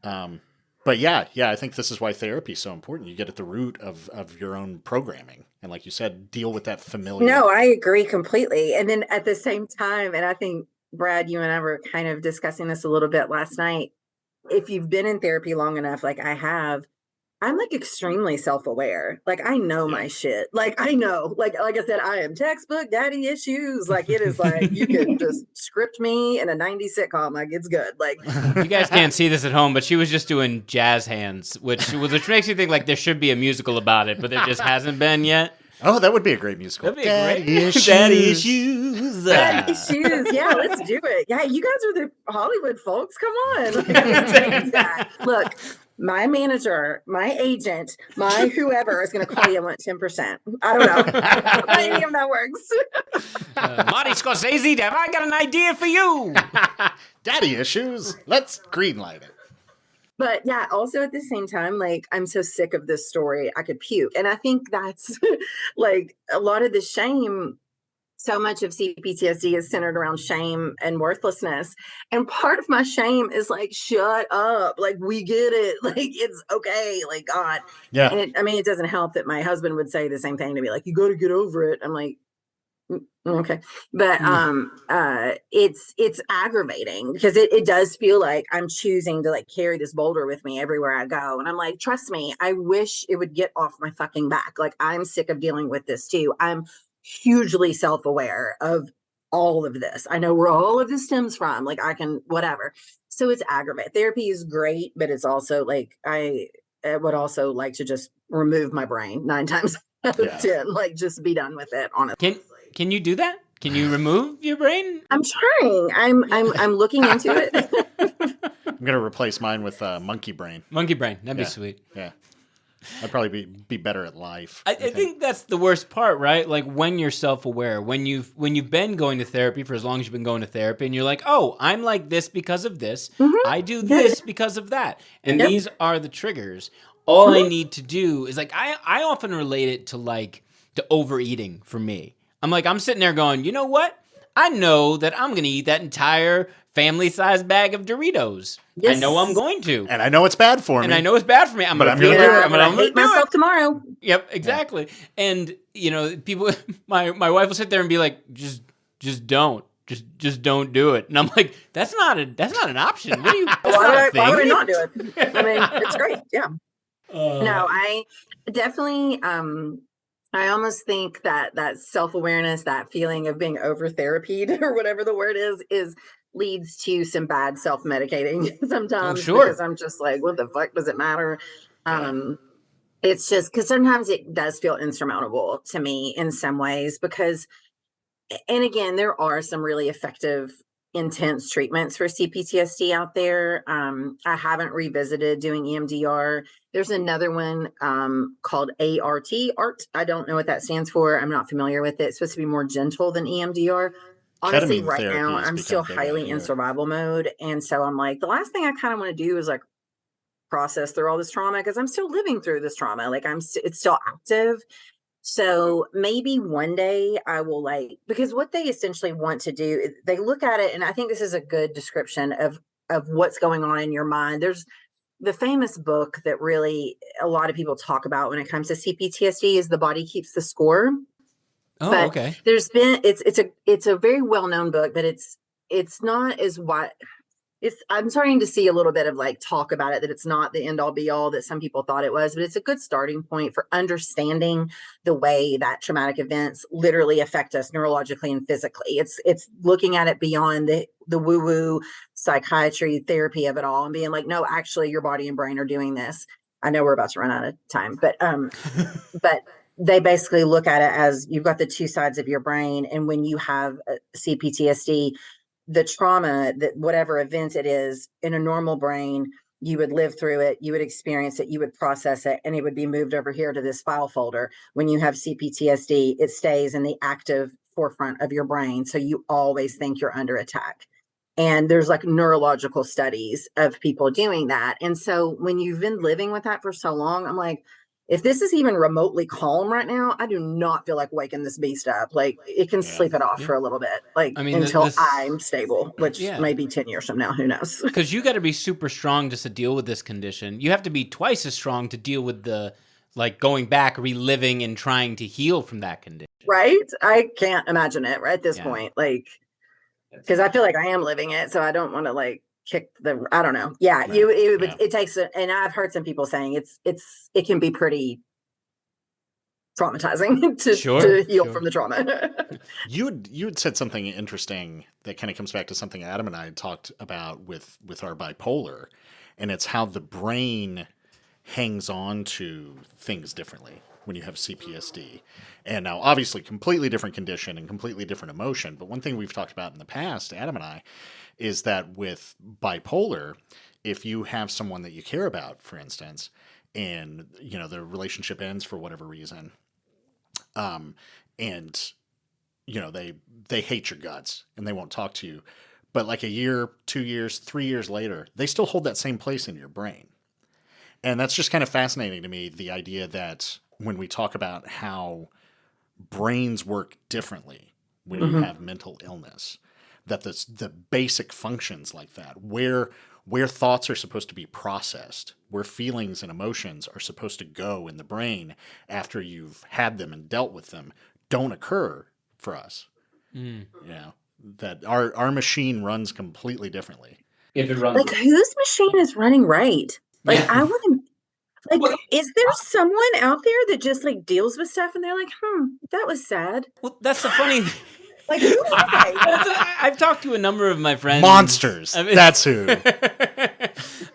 But yeah, I think this is why therapy is so important. You get at the root of your own programming. And like you said, deal with that familiar. No, I agree completely. And then at the same time, and I think, Brad, you and I were kind of discussing this a little bit last night. If you've been in therapy long enough, like I have, I'm like extremely self-aware. Like I know my shit. Like I know, like I said, I am textbook daddy issues. Like it is like, you can just script me in a 90s sitcom. Like it's good. Like you guys can't see this at home, but she was just doing jazz hands, which makes you think like there should be a musical about it, but there just hasn't been yet. Oh, that would be a great musical. That'd be Daddy issues. Daddy issues. Daddy issues. Yeah, let's do it. Yeah, you guys are the Hollywood folks. Come on. Yeah. Look, my manager, my agent, my whoever is going to call you and want 10%. I don't know how any of that works. Marty Scorsese, have I got an idea for you? Daddy issues. Let's greenlight it. But yeah, also at the same time, like I'm so sick of this story, I could puke. And I think that's like a lot of the shame. So much of C-PTSD is centered around shame and worthlessness. And part of my shame is like, shut up. Like, we get it. Like, it's okay. Like, God. Yeah. And it doesn't help that my husband would say the same thing to me. Like, you got to get over it. I'm like, okay. But it's aggravating because it does feel like I'm choosing to like carry this boulder with me everywhere I go. And I'm like, trust me, I wish it would get off my fucking back. Like, I'm sick of dealing with this too. I'm hugely self-aware of all of this. I know where all of this stems from. Like I can, whatever. So it's aggravate. Therapy is great, but it's also like, I would also like to just remove my brain 9 times out of 10, like just be done with it, honestly. Can you do that? Can you remove your brain? I'm trying. I'm looking into it. I'm going to replace mine with monkey brain. Monkey brain. That'd be sweet. Yeah. I'd probably be better at life. I think that's the worst part, right? Like when you're self-aware, when you've been going to therapy for as long as you've been going to therapy, and you're like, oh, I'm like this because of this. I do this because of that. And these are the triggers. All I need to do is like, I often relate it to overeating for me. I'm like, I'm sitting there going, you know what? I know that I'm going to eat that entire family-sized bag of Doritos. Yes. I know I'm going to. And I know it's bad for me. And I know it's bad for me. I'm going to hate myself tomorrow. Yep, exactly. Yeah. And, you know, people, my wife will sit there and be like, just don't. Just don't do it. And I'm like, that's not an option. What are you, why would I not do it? I mean, it's great. Yeah. No, I definitely, I almost think that self-awareness, that feeling of being over-therapied or whatever the word is leads to some bad self-medicating sometimes. Because I'm just like, what the fuck does it matter? It's just because sometimes it does feel insurmountable to me in some ways because, and again, there are some really effective intense treatments for C-PTSD out there. I haven't revisited doing EMDR. There's another one called ART. I don't know what that stands for. I'm not familiar with it. It's supposed to be more gentle than EMDR. Honestly, right now, I'm still highly in survival mode. And so I'm like, the last thing I kind of want to do is like process through all this trauma because I'm still living through this trauma. Like it's still active. So maybe one day I will because what they essentially want to do, they look at it, and I think this is a good description of what's going on in your mind. There's the famous book that really a lot of people talk about when it comes to CPTSD is The Body Keeps the Score. Oh, but okay. There's been, it's a very well-known book, but it's not as what I'm starting to see a little bit of talk about it, that it's not the end all be all that some people thought it was, but it's a good starting point for understanding the way that traumatic events literally affect us neurologically and physically. It's looking at it beyond the woo-woo psychiatry therapy of it all and being like, no, actually your body and brain are doing this. I know we're about to run out of time, but they basically look at it as you've got the two sides of your brain. And when you have CPTSD, the trauma, that whatever event it is in a normal brain, you would live through it, you would experience it, you would process it, and it would be moved over here to this file folder. When you have CPTSD, it stays in the active forefront of your brain. So you always think you're under attack. And there's neurological studies of people doing that. And so when you've been living with that for so long, I'm like, if this is even remotely calm right now, I do not feel like waking this beast up. It can sleep it off for a little bit, until I'm stable, which may be 10 years from now. Who knows? Because you got to be super strong just to deal with this condition. You have to be twice as strong to deal with the going back, reliving, and trying to heal from that condition. Right? I can't imagine it at this point. Because I feel like I am living it, so I don't want to kick the, I don't know. Yeah, right. It takes and I've heard some people saying it can be pretty traumatizing to heal from the trauma. You had said something interesting that kind of comes back to something Adam and I had talked about with our bipolar, and it's how the brain hangs on to things differently when you have CPTSD. And now obviously completely different condition and completely different emotion, but one thing we've talked about in the past, Adam and I, is that with bipolar, if you have someone that you care about, for instance, and the relationship ends for whatever reason, and they hate your guts and they won't talk to you, but a year, 2 years, 3 years later, they still hold that same place in your brain. And that's just kind of fascinating to me, the idea that when we talk about how brains work differently when you have mental illness, that the basic functions like that, where thoughts are supposed to be processed, where feelings and emotions are supposed to go in the brain after you've had them and dealt with them, don't occur for us. That our machine runs completely differently. If it runs whose machine is running right? I wouldn't. Is there someone out there that just deals with stuff and they're like, that was sad? Well, that's the funny Like, who are they? I've talked to a number of my friends. Monsters. That's who.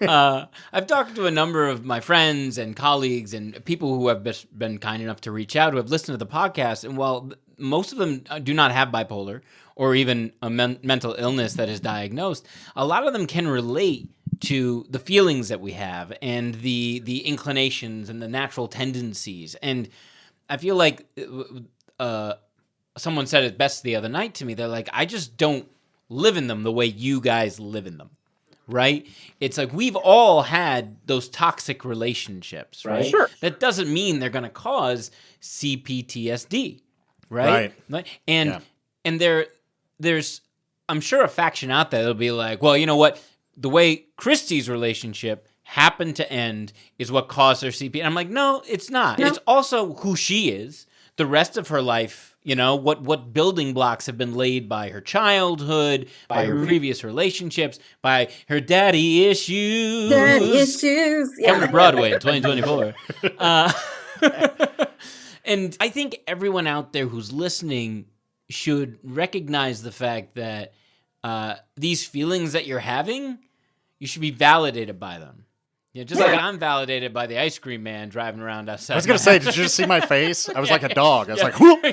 I've talked to a number of my friends and colleagues and people who have been kind enough to reach out, who have listened to the podcast. And while most of them do not have bipolar or even a mental illness that is diagnosed, a lot of them can relate to the feelings that we have and the inclinations and the natural tendencies. And I feel like someone said it best the other night to me. They're like, I just don't live in them the way you guys live in them. Right? It's like we've all had those toxic relationships, right? Sure. That doesn't mean they're going to cause C-PTSD, right? And there's I'm sure a faction out there that'll be like, well, you know what? The way Christi's relationship happened to end is what caused her CP. And I'm like, no, it's not. No. It's also who she is. The rest of her life, you know, what building blocks have been laid by her childhood, by her previous relationships, by her daddy issues. Daddy issues. Yeah. Coming to Broadway in 2024. And I think everyone out there who's listening should recognize the fact that these feelings that you're having, you should be validated by them. Yeah, just like I'm validated by the ice cream man driving around outside. I was going to say, did you just see my face? I was like a dog. I was like, whoop,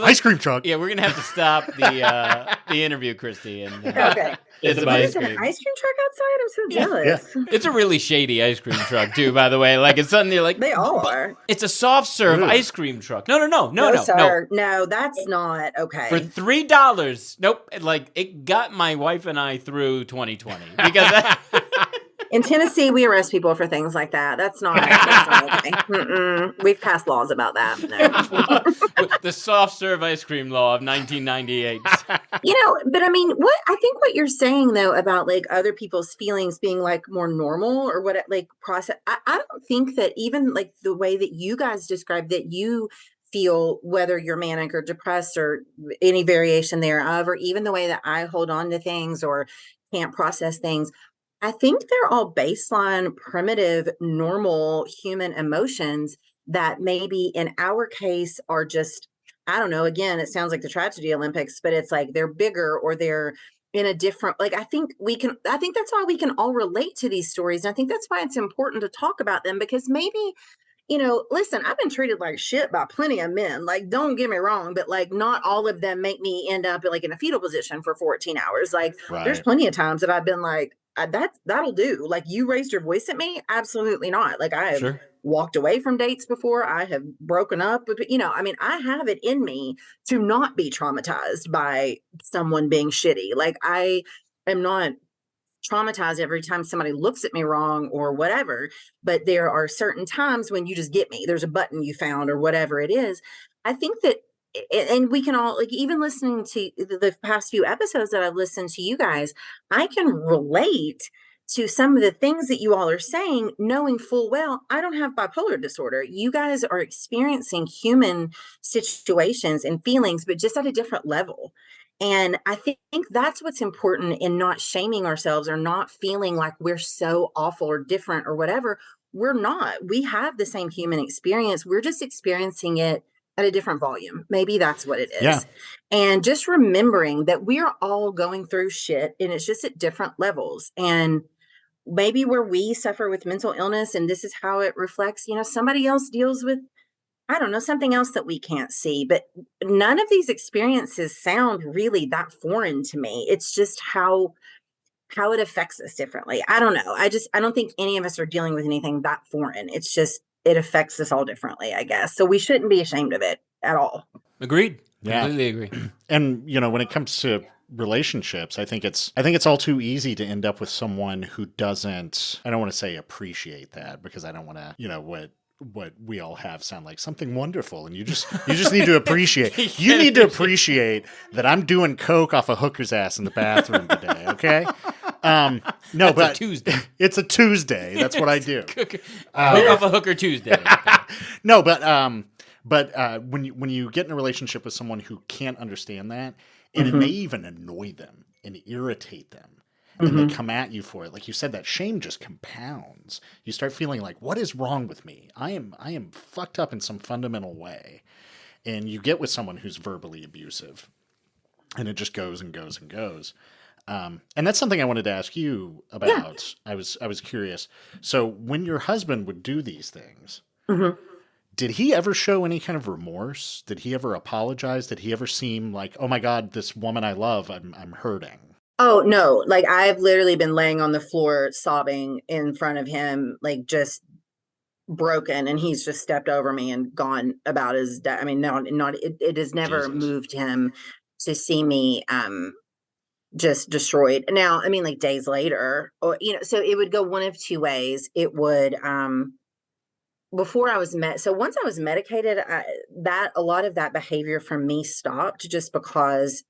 ice cream truck. Yeah, we're going to have to stop the interview, Christi. And, okay. It's an ice cream truck outside? I'm so jealous. Yeah. It's a really shady ice cream truck, too, by the way. Like, it's something you're like... They all are. It's a soft serve ice cream truck. No, sir. No, that's not okay. For $3, nope. Like, it got my wife and I through 2020. Because... In Tennessee, we arrest people for things like that. That's not okay. We've passed laws about that. No. The soft serve ice cream law of 1998. But I mean, I think what you're saying though about like other people's feelings being like more normal or what like process. I don't think that even like the way that you guys describe that you feel, whether you're manic or depressed or any variation thereof, or even the way that I hold on to things or can't process things. I think they're all baseline, primitive, normal human emotions that maybe in our case are just, I don't know, again, it sounds like the tragedy Olympics, but it's like they're bigger or they're in a different, like, I think that's why we can all relate to these stories. And I think that's why it's important to talk about them because maybe, listen, I've been treated like shit by plenty of men. Like, don't get me wrong, but like not all of them make me end up like in a fetal position for 14 hours. Like there's plenty of times that I've been like, that'll do. Like you raised your voice at me? Absolutely not. Like I have walked away from dates before. I have broken up with, I have it in me to not be traumatized by someone being shitty. Like I am not traumatized every time somebody looks at me wrong or whatever. But there are certain times when you just get me. There's a button you found or whatever it is. I think that, and we can all, like, even listening to the past few episodes that I've listened to you guys, I can relate to some of the things that you all are saying, knowing full well, I don't have bipolar disorder. You guys are experiencing human situations and feelings, but just at a different level. And I think that's what's important in not shaming ourselves or not feeling like we're so awful or different or whatever. We're not. We have the same human experience. We're just experiencing it at a different volume. Maybe that's what it is. Yeah. And just remembering that we are all going through shit and it's just at different levels. And maybe where we suffer with mental illness and this is how it reflects, somebody else deals with, I don't know, something else that we can't see. But none of these experiences sound really that foreign to me. It's just how it affects us differently. I don't know. I don't think any of us are dealing with anything that foreign. It's just, it affects us all differently, I guess. So we shouldn't be ashamed of it at all. Agreed. Yeah. Completely agree. And, when it comes to relationships, I think it's all too easy to end up with someone who doesn't, I don't want to say appreciate that because I don't want to, what we all have sound like something wonderful. And you just need to appreciate, you need to appreciate that I'm doing coke off a hooker's ass in the bathroom today. Okay. No, That's but a Tuesday. It's a Tuesday. That's what I do. Hook off a hooker Tuesday. No, but when you get in a relationship with someone who can't understand that, and it may even annoy them and irritate them, and they come at you for it, like you said, that shame just compounds. You start feeling like, what is wrong with me? I am fucked up in some fundamental way. And you get with someone who's verbally abusive. and it just goes and goes and goes. And that's something I wanted to ask you about. I was curious. So when your husband would do these things, did he ever show any kind of remorse? Did he ever apologize? Did he ever seem like, oh my God, this woman I love, I'm hurting? Oh no, like I've literally been laying on the floor sobbing in front of him, like just broken, and he's just stepped over me and gone about his day. I mean, it has never Jesus. moved him to see me just destroyed. Now, I mean, like days later, or so it would go one of two ways. It would before I was so once I was medicated, that a lot of that behavior from me stopped, just because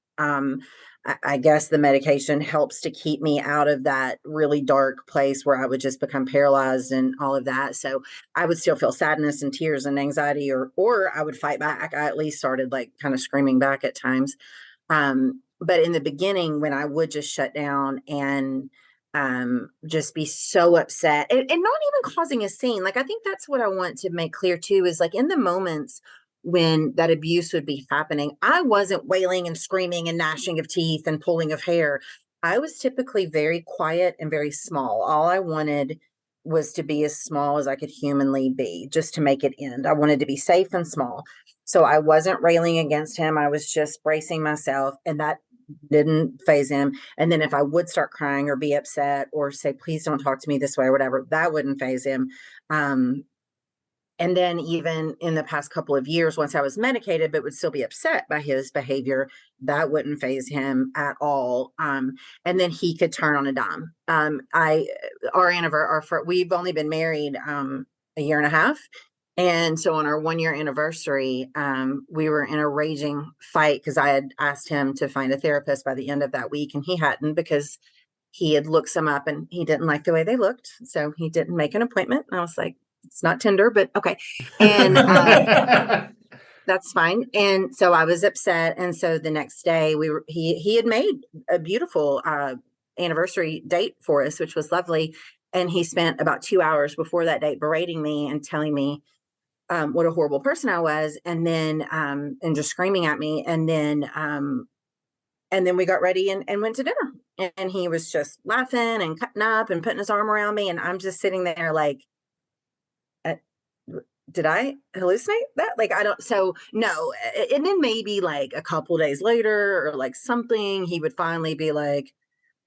I guess the medication helps to keep me out of that really dark place where I would just become paralyzed and all of that. So I would still feel sadness and tears and anxiety, or I would fight back. I at least started like kind of screaming back at times. But in the beginning, when I would just shut down and just be so upset and not even causing a scene, like I think that's what I want to make clear too, is like in the moments when that abuse would be happening, I wasn't wailing and screaming and gnashing of teeth and pulling of hair. I was typically very quiet and very small. All I wanted was to be as small as I could humanly be, just to make it end. I wanted to be safe and small. So I wasn't railing against him. I was just bracing myself, and that didn't phase him. And then if I would start crying or be upset or say, please don't talk to me this way or whatever, that wouldn't phase him. And then even in the past couple of years, once I was medicated, but would still be upset by his behavior, that wouldn't phase him at all. And then he could turn on a dime. We've only been married a year and a half. And so on our 1-year anniversary, we were in a raging fight because I had asked him to find a therapist by the end of that week, and he hadn't, because he had looked some up and he didn't like the way they looked. So he didn't make an appointment. And I was like, it's not Tinder, but okay. And that's fine. And so I was upset. And so the next day he had made a beautiful anniversary date for us, which was lovely. And he spent about 2 hours before that date berating me and telling me what a horrible person I was. And then, and just screaming at me. And then we got ready and went to dinner, and he was just laughing and cutting up and putting his arm around me. And I'm just sitting there like, did I hallucinate that? Like, I don't, so no. And then maybe like a couple days later or like something, he would finally be like,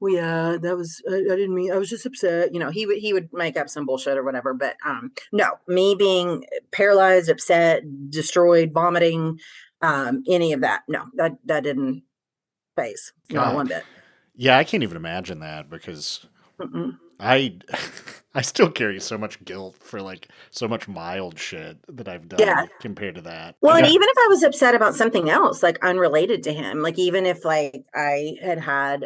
well, yeah, that was, I didn't mean, I was just upset. He would make up some bullshit or whatever. But no, me being paralyzed, upset, destroyed, vomiting, any of that. No, that didn't phase. Not one bit. Yeah, I can't even imagine that, because I still carry so much guilt for like so much mild shit that I've done compared to that. Well, and even if I was upset about something else, like unrelated to him, like even if like I had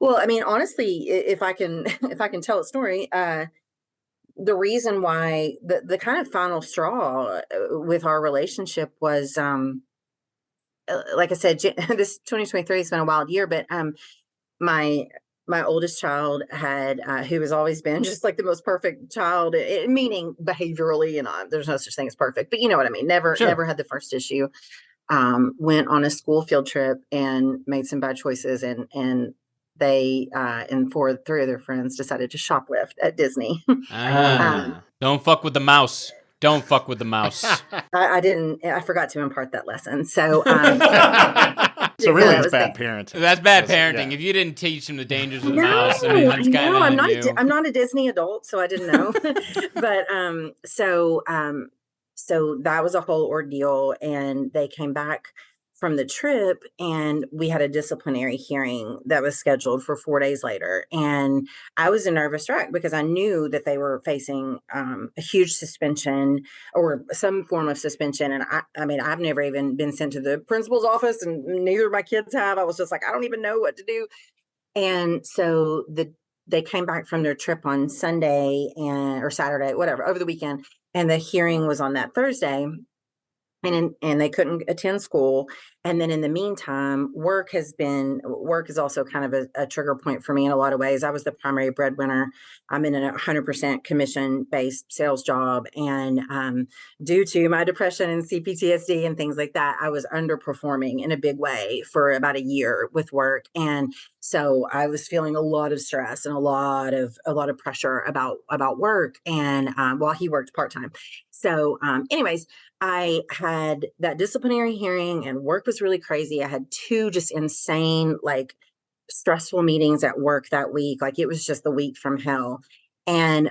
well, I mean, honestly, if I can tell a story, the reason why the kind of final straw with our relationship was like I said, this 2023 has been a wild year, but my oldest child had, who has always been just like the most perfect child, meaning behaviorally, and there's no such thing as perfect, but you know what I mean? Never had the first issue, went on a school field trip and made some bad choices. And they, and three of their friends decided to shoplift at Disney. Don't fuck with the mouse. Don't fuck with the mouse. I forgot to impart that lesson. So, so really, it's bad parenting. That's bad parenting. If you didn't teach him the dangers of the mouse, I mean, that's kind of I'm not a Disney adult, so I didn't know. But so that was a whole ordeal, and they came back from the trip, and we had a disciplinary hearing that was scheduled for 4 days later. And I was a nervous wreck because I knew that they were facing a huge suspension or some form of suspension. And I mean, I've never even been sent to the principal's office, and neither of my kids have. I was just like, I don't even know what to do. And so they came back from their trip on Sunday or Saturday, whatever, over the weekend. And the hearing was on that Thursday. and they couldn't attend school. And then in the meantime, work is also kind of a trigger point for me in a lot of ways. I was the primary breadwinner. I'm in a 100% commission-based sales job. And due to my depression and C-PTSD and things like that, I was underperforming in a big way for about a year with work. And so I was feeling a lot of stress and a lot of pressure about work. And while he worked part-time. So anyways, I had that disciplinary hearing and work was really crazy. I had 2 just insane, like stressful meetings at work that week. Like it was just the week from hell. And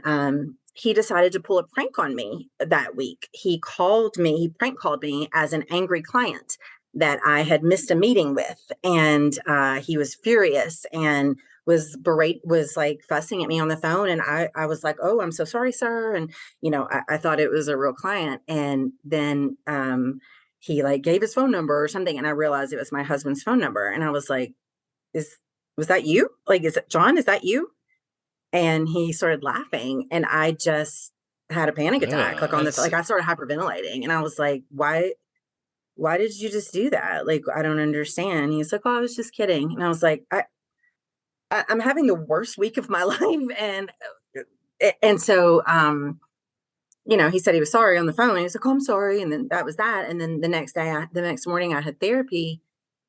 he decided to pull a prank on me that week. He prank called me as an angry client that I had missed a meeting with. And he was furious and was like fussing at me on the phone. And I was like, "Oh, I'm so sorry, sir." And, I thought it was a real client. And then he like gave his phone number or something. And I realized it was my husband's phone number. And I was like, was that you? Like, is it John? Is that you? And he started laughing. And I just had a panic attack, like on I started hyperventilating. And I was like, why did you just do that? Like, I don't understand. He's like, "Oh, I was just kidding." And I was like, I'm having the worst week of my life. And so, he said he was sorry on the phone. He was like, "Oh, I'm sorry." And then that was that. And then the next morning I had therapy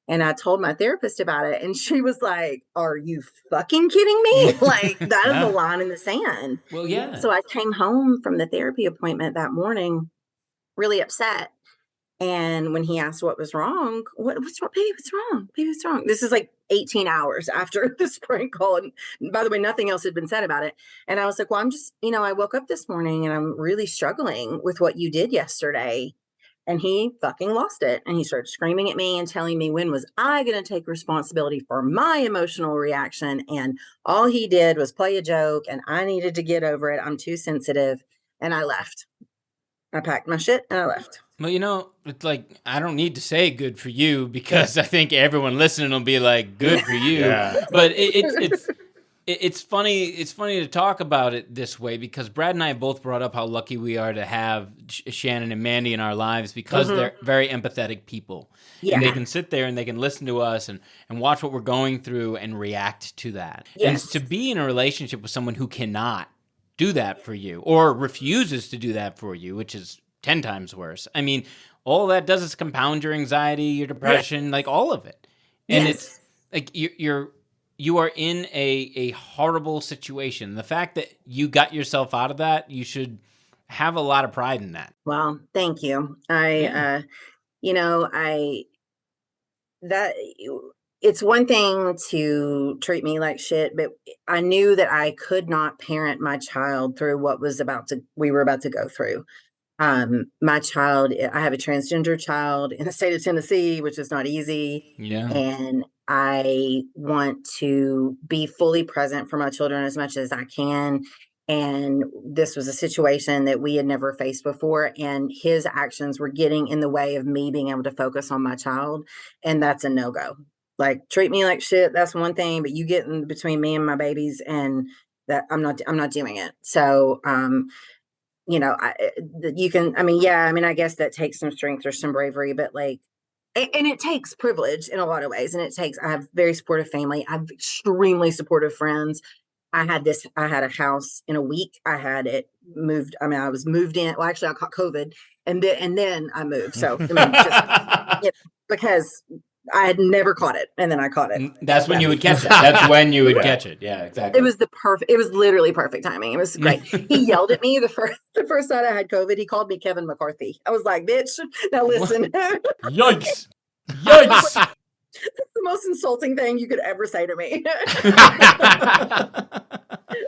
and I told my therapist about it. And she was like, "Are you fucking kidding me?" Like that is a line in the sand. Well, yeah. So I came home from the therapy appointment that morning, really upset. And when he asked what was wrong, what's wrong, baby? What's wrong? Baby, what's wrong? This is like 18 hours after this prank call. And by the way, nothing else had been said about it. And I was like, "Well, I'm just, I woke up this morning and I'm really struggling with what you did yesterday." And he fucking lost it. And he started screaming at me and telling me when was I going to take responsibility for my emotional reaction. And all he did was play a joke and I needed to get over it. I'm too sensitive. And I left. I packed my shit and I left. Well, it's like, I don't need to say good for you because I think everyone listening will be like, good for you. Yeah. But it's funny. It's funny to talk about it this way because Brad and I both brought up how lucky we are to have Shannon and Mandy in our lives because they're very empathetic people. Yeah. And they can sit there and they can listen to us and watch what we're going through and react to that. Yes. And to be in a relationship with someone who cannot do that for you or refuses to do that for you, which is 10 times worse. I mean, all that does is compound your anxiety, your depression, like all of it. And it's like you are in a horrible situation. The fact that you got yourself out of that, you should have a lot of pride in that. Well, thank you. It's one thing to treat me like shit, but I knew that I could not parent my child through what we were about to go through. My child, I have a transgender child in the state of Tennessee, which is not easy. Yeah. And I want to be fully present for my children as much as I can. And this was a situation that we had never faced before. And his actions were getting in the way of me being able to focus on my child. And that's a no-go. Like, treat me like shit. That's one thing, but you get in between me and my babies and that I'm not doing it. So, I guess that takes some strength or some bravery, but and it takes privilege in a lot of ways. And I have very supportive family. I have extremely supportive friends. I had a house in a week. I had it moved. I mean, I was moved in. Well, actually I caught COVID and then I moved. So, because I had never caught it, and then I caught it. That's when you would catch it. That's when you would catch it. Yeah, exactly. It was literally perfect timing. It was great. He yelled at me the first night I had COVID. He called me Kevin McCarthy. I was like, "Bitch, now listen." Yikes! Yikes! That's the most insulting thing you could ever say to me.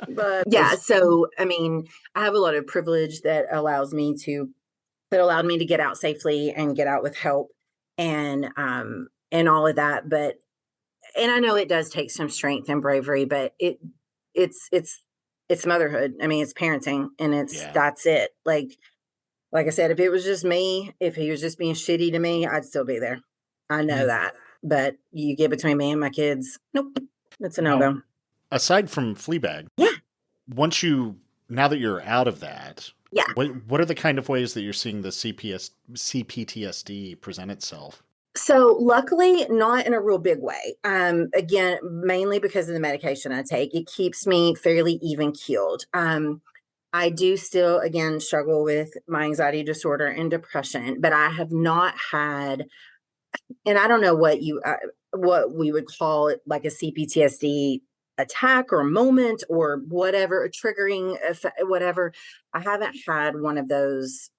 But yeah, so I mean, I have a lot of privilege that allowed me to get out safely and get out with help and all of that. And I know it does take some strength and bravery, but it's motherhood. I mean, it's parenting, and that's it. Like I said, if it was just me, if he was just being shitty to me, I'd still be there. I know that. But you get between me and my kids, nope, it's a no-go. Aside from Fleabag, yeah. Now that you're out of that, Yeah. What are the kind of ways that you're seeing the CPTSD present itself? So luckily not in a real big way. Again, mainly because of the medication I take, it keeps me fairly even keeled. I do still, again, struggle with my anxiety disorder and depression, but I have not had, and I don't know what we would call it, like a CPTSD attack or moment or whatever, a triggering effect, whatever. I haven't had one of those.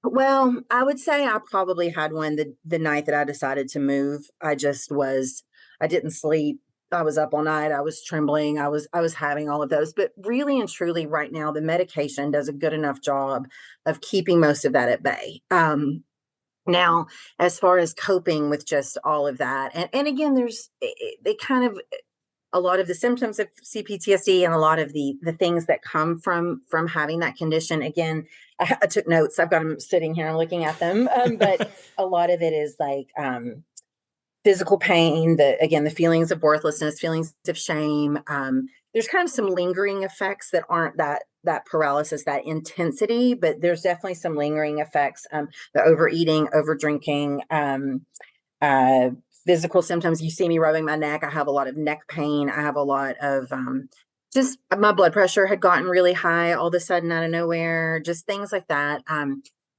Well, I would say I probably had one the night that I decided to move. I didn't sleep. I was up all night. I was trembling. I was having all of those. But really and truly right now, the medication does a good enough job of keeping most of that at bay. Now, as far as coping with just all of that, and again, they kind of a lot of the symptoms of CPTSD and a lot of the things that come from having that condition. Again, I took notes. I've got them sitting here and looking at them, but a lot of it is like physical pain. The feelings of worthlessness, feelings of shame. There's kind of some lingering effects that aren't that paralysis, that intensity, but there's definitely some lingering effects. The overeating, over drinking. Physical symptoms. You see me rubbing my neck. I have a lot of neck pain. I have a lot of just my blood pressure had gotten really high all of a sudden out of nowhere, just things like that.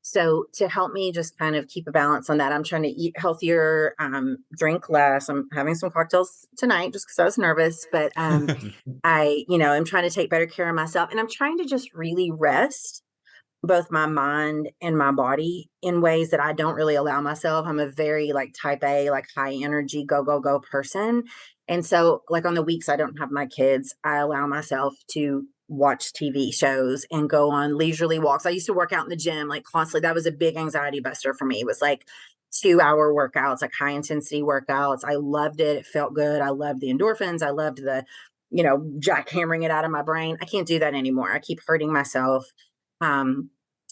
So to help me just kind of keep a balance on that, I'm trying to eat healthier, drink less. I'm having some cocktails tonight just because I was nervous, but I'm trying to take better care of myself, and I'm trying to just really rest both my mind and my body in ways that I don't really allow myself. I'm a very like type A, like high energy, go person. And so like on the weeks I don't have my kids, I allow myself to watch TV shows and go on leisurely walks. I used to work out in the gym like constantly. That was a big anxiety buster for me. It was like 2-hour workouts, like high intensity workouts. I loved it. It felt good. I loved the endorphins. I loved the, jackhammering it out of my brain. I can't do that anymore. I keep hurting myself.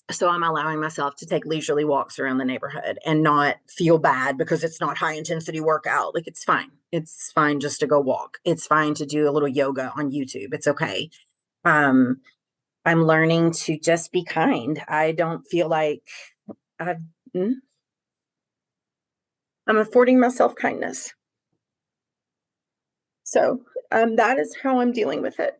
So I'm allowing myself to take leisurely walks around the neighborhood and not feel bad because it's not high intensity workout. Like it's fine. It's fine just to go walk. It's fine to do a little yoga on YouTube. It's okay. I'm learning to just be kind. I don't feel like I'm affording myself kindness. So that is how I'm dealing with it.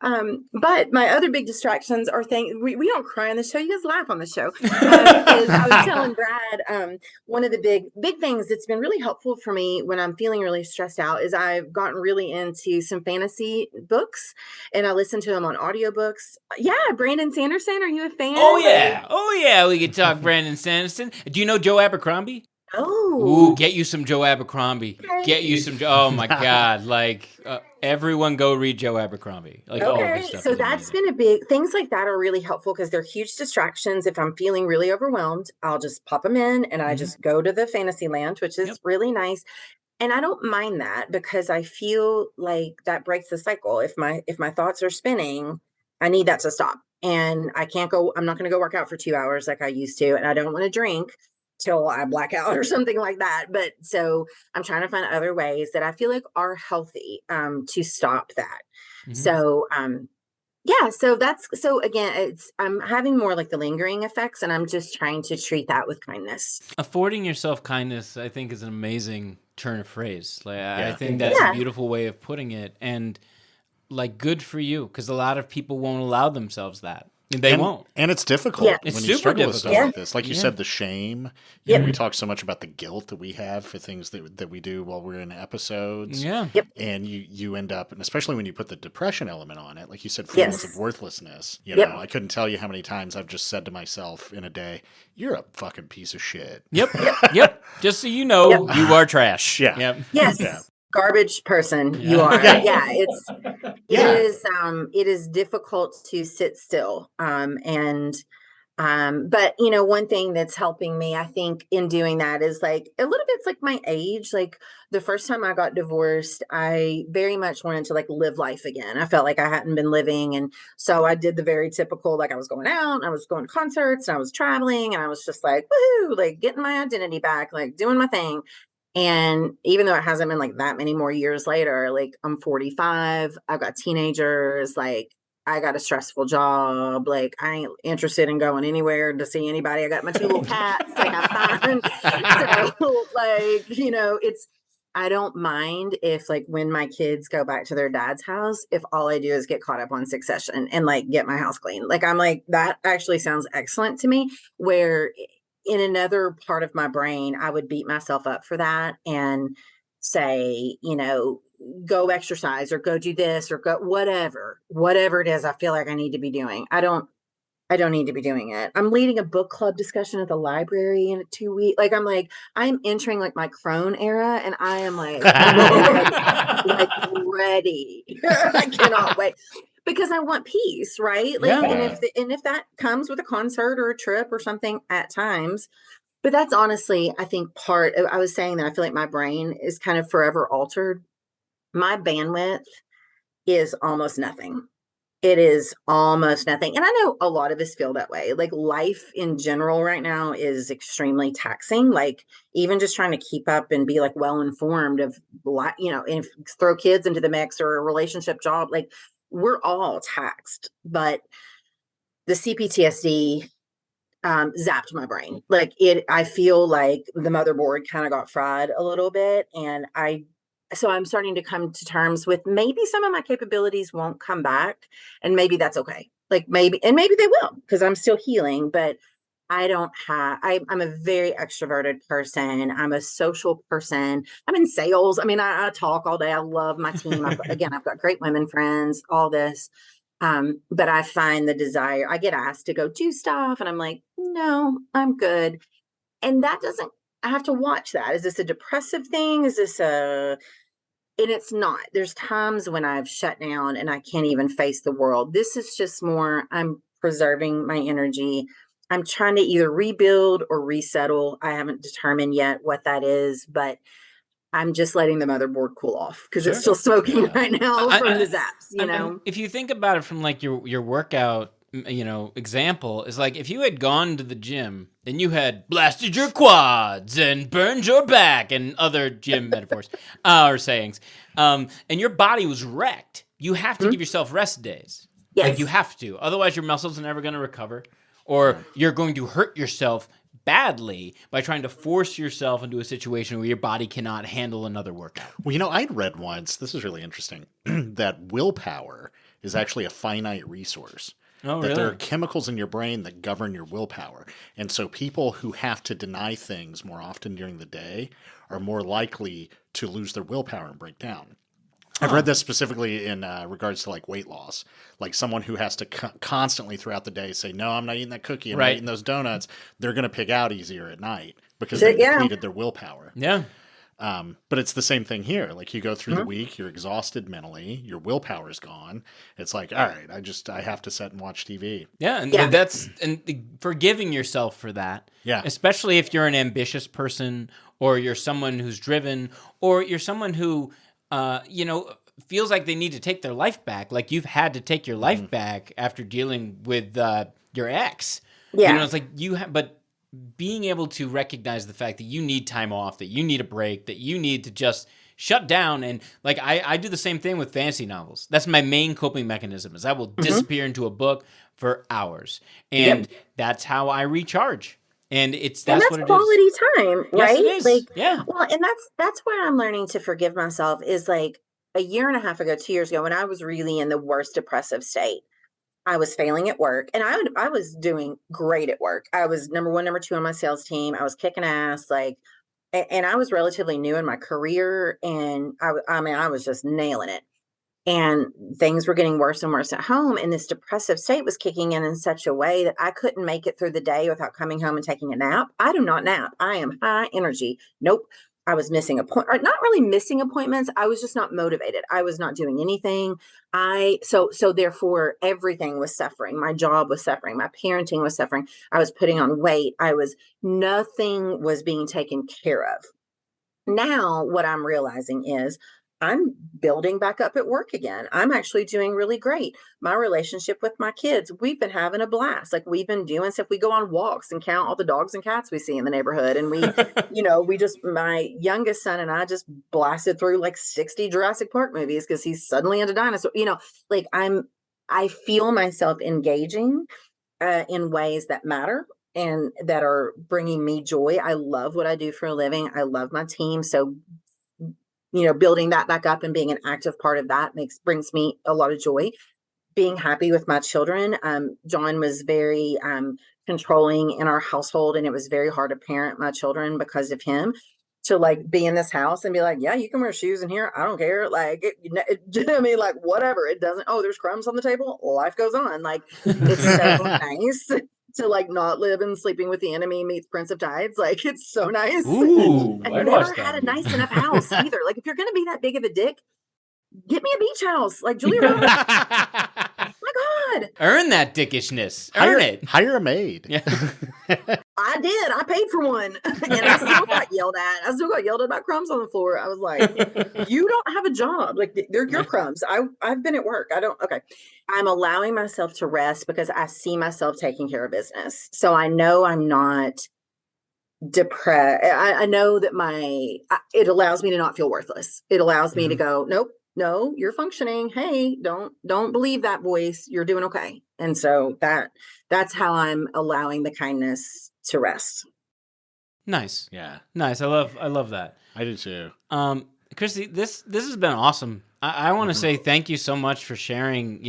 But my other big distractions are things we don't cry on the show. You guys laugh on the show. Is I was telling Brad, one of the big things that's been really helpful for me when I'm feeling really stressed out is I've gotten really into some fantasy books, and I listen to them on audiobooks. Yeah, Brandon Sanderson, are you a fan? Oh yeah, we could talk Brandon Sanderson. Do you know Joe Abercrombie? Oh, Ooh, get you some Joe Abercrombie. Okay. Get you some. Oh my God! Like everyone, go read Joe Abercrombie. Like all of his stuff. So is that's amazing. been things like that are really helpful because they're huge distractions. If I'm feeling really overwhelmed, I'll just pop them in and I just go to the fantasy land, which is really nice. And I don't mind that because I feel like that breaks the cycle. If my thoughts are spinning, I need that to stop. And I'm not going to go work out for 2 hours like I used to. And I don't want to drink till I black out or something like that. But so I'm trying to find other ways that I feel like are healthy to stop that. So so again, I'm having more like the lingering effects, and I'm just trying to treat that with kindness. Affording yourself kindness, I think, is an amazing turn of phrase. Like I think that's a beautiful way of putting it, and like good for you, because a lot of people won't allow themselves that. They won't. And it's difficult It's when super you struggle with difficult. stuff like this. Like you said, the shame. We talk so much about the guilt that we have for things that we do while we're in episodes. Yeah. And you end up, and especially when you put the depression element on it, like you said, feelings of worthlessness. You know, I couldn't tell you how many times I've just said to myself in a day, "You're a fucking piece of shit." Yep. Just so you know, you are trash. Yeah. Yes. Yeah. Garbage person you are. It is difficult to sit still. But one thing that's helping me, I think, in doing that is like a little bit, it's like my age. Like the first time I got divorced, I very much wanted to like live life again. I felt like I hadn't been living. And so I did the very typical, like I was going out, I was going to concerts, and I was traveling, and I was just like, woohoo, like getting my identity back, like doing my thing. And even though it hasn't been like that many more years later, like I'm 45, I've got teenagers, like I got a stressful job. Like, I ain't interested in going anywhere to see anybody. I got my 2 little cats. Like, I'm fine. So, like, I don't mind if, like, when my kids go back to their dad's house, if all I do is get caught up on Succession and, like, get my house clean. Like, I'm like, that actually sounds excellent to me, where in another part of my brain, I would beat myself up for that and say, go exercise or go do this or go whatever it is I feel like I need to be doing. I don't need to be doing it. I'm leading a book club discussion at the library in 2 weeks. Like, I'm entering like my crone era, and I am like ready. I cannot wait because I want peace, right? Like, Yeah. and if that comes with a concert or a trip or something at times, but that's honestly, I think I was saying that I feel like my brain is kind of forever altered. My bandwidth is almost nothing. It is almost nothing. And I know a lot of us feel that way. Like, life in general right now is extremely taxing. Like, even just trying to keep up and be like well informed of, and throw kids into the mix or a relationship, job, like, we're all taxed. But the CPTSD zapped my brain. Like, I feel like the motherboard kind of got fried a little bit. And so I'm starting to come to terms with maybe some of my capabilities won't come back, and maybe that's okay. Like, maybe they will, because I'm still healing, but I'm a very extroverted person. I'm a social person. I'm in sales. I mean, I talk all day. I love my team. I've got great women friends, all this. But I find the desire, I get asked to go do stuff and I'm like, no, I'm good. And I have to watch that. Is this a depressive thing? And it's not. There's times when I've shut down and I can't even face the world. This is just more, I'm preserving my energy. I'm trying to either rebuild or resettle. I haven't determined yet what that is, but I'm just letting the motherboard cool off because it's still smoking right now from the zaps, If you think about it from like your workout, example, is like if you had gone to the gym and you had blasted your quads and burned your back and other gym metaphors or sayings, and your body was wrecked, you have to give yourself rest days. Yes. Like, you have to. Otherwise, your muscles are never going to recover, or you're going to hurt yourself badly by trying to force yourself into a situation where your body cannot handle another workout. Well, I'd read once, this is really interesting, that willpower is actually a finite resource. Oh, that really? there are chemicals in your brain that govern your willpower. And so people who have to deny things more often during the day are more likely to lose their willpower and break down. I've read this specifically in regards to like weight loss. Like, someone who has to constantly throughout the day say, no, I'm not eating that cookie, I'm not eating those donuts, they're going to pig out easier at night because they've depleted their willpower. Yeah. But it's the same thing here. Like, you go through the week, you're exhausted mentally, your willpower is gone. It's like, all right, I have to sit and watch TV. Yeah, and that's forgiving yourself for that. Yeah. Especially if you're an ambitious person, or you're someone who's driven, or you're someone who feels like they need to take their life back. Like, you've had to take your life back after dealing with your ex. Yeah. It's like but being able to recognize the fact that you need time off, that you need a break, that you need to just shut down. And like, I do the same thing with fantasy novels. That's my main coping mechanism, is I will disappear into a book for hours. And that's how I recharge. And that's what it is. Quality time, right? Yes, it is. Like, yeah. Well, and that's where I'm learning to forgive myself, is like a year and a half ago, 2 years ago, when I was really in the worst depressive state. I was failing at work, and I was doing great at work. I was number 1, number 2 on my sales team. I was kicking ass, like, and I was relatively new in my career, and I was just nailing it. And things were getting worse and worse at home, and this depressive state was kicking in such a way that I couldn't make it through the day without coming home and taking a nap. I do not nap. I am high energy. Nope. I was missing not really missing appointments. I was just not motivated. I was not doing anything. So therefore everything was suffering. My job was suffering. My parenting was suffering. I was putting on weight. Nothing was being taken care of. Now what I'm realizing is I'm building back up at work again. I'm actually doing really great. My relationship with my kids, we've been having a blast. Like, we've been doing stuff. We go on walks and count all the dogs and cats we see in the neighborhood. And my youngest son and I just blasted through like 60 Jurassic Park movies because he's suddenly into dinosaurs. Like, I'm I feel myself engaging in ways that matter and that are bringing me joy. I love what I do for a living. I love my team. So, building that back up and being an active part of that brings me a lot of joy. Being happy with my children. John was very controlling in our household, and it was very hard to parent my children because of him. To like be in this house and be like, yeah, you can wear shoes in here. I don't care. Like, I mean, like, whatever. It doesn't. Oh, there's crumbs on the table. Life goes on. Like, it's so nice to like not live in Sleeping with the Enemy meets Prince of Tides. Like, it's so nice. Ooh, I've I'd never watch had that. a nice enough house either. Like, if you're gonna be that big of a dick, get me a beach house. Like Julia Roberts. My God. Earn that dickishness. Earn it. Hire a maid. Yeah. I did. I paid for one. And I still got yelled at. I still got yelled at about crumbs on the floor. I was like, you don't have a job. Like, they're your crumbs. I've been at work. Okay. I'm allowing myself to rest because I see myself taking care of business. So I know I'm not depressed. I know that it allows me to not feel worthless. It allows me to go, nope, no, you're functioning. Hey, don't believe that voice. You're doing okay. And so that's how I'm allowing the kindness to rest. Nice. Yeah. Nice. I love that. I do too. Christy, this has been awesome. I want to say thank you so much for sharing,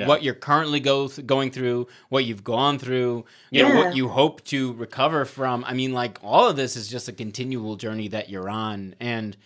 what you're currently going through, what you've gone through, you know, what you hope to recover from. I mean, like, all of this is just a continual journey that you're on. And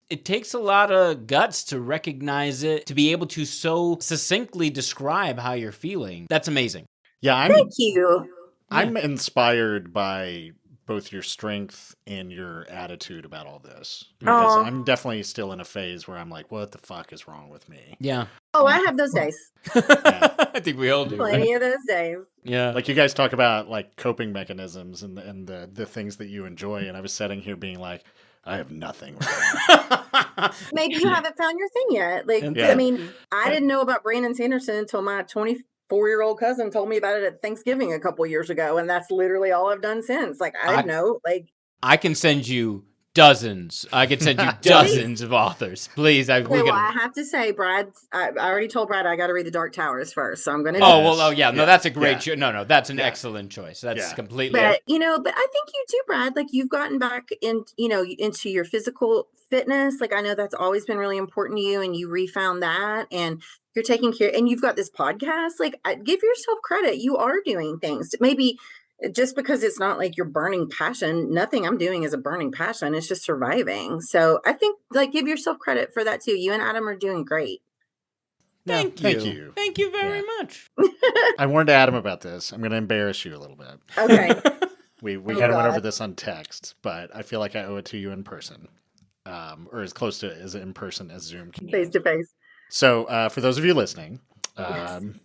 it takes a lot of guts to recognize it, to be able to so succinctly describe how you're feeling. That's amazing. Yeah. Thank you. I'm inspired by both your strength and your attitude about all this. Because I'm definitely still in a phase where I'm like, what the fuck is wrong with me? Yeah. Oh, I have those days. I think we all do. Plenty Right? of those days. Yeah. Like, you guys talk about like coping mechanisms and the things that you enjoy. And I was sitting here being like, I have nothing right now. Maybe you haven't found your thing yet. Like, Yeah. I mean, I didn't know about Brandon Sanderson until my 24-year-old cousin told me about it at Thanksgiving a couple years ago. And that's literally all I've done since. Like, I didn't know. Like, I can send you dozens. I can send you dozens of authors. Please. I have to say, Brad, I already told Brad I got to read The Dark Towers first. So I'm going to. No, that's a great choice. No, that's an excellent choice. That's completely. But, but I think you too, Brad, like, you've gotten back into your physical fitness. Like, I know that's always been really important to you, and you refound that, and you're taking care, and you've got this podcast. Like, give yourself credit. You are doing things. Maybe just because it's not like you're burning passion, nothing I'm doing is a burning passion. It's just surviving. So I think, like, give yourself credit for that too. You and Adam are doing great. Thank you. Thank you very much. I warned Adam about this. I'm going to embarrass you a little bit. Okay. We kind of went over this on text, but I feel like I owe it to you in person, or as close to as in person as Zoom can do. Face to face. So for those of you listening,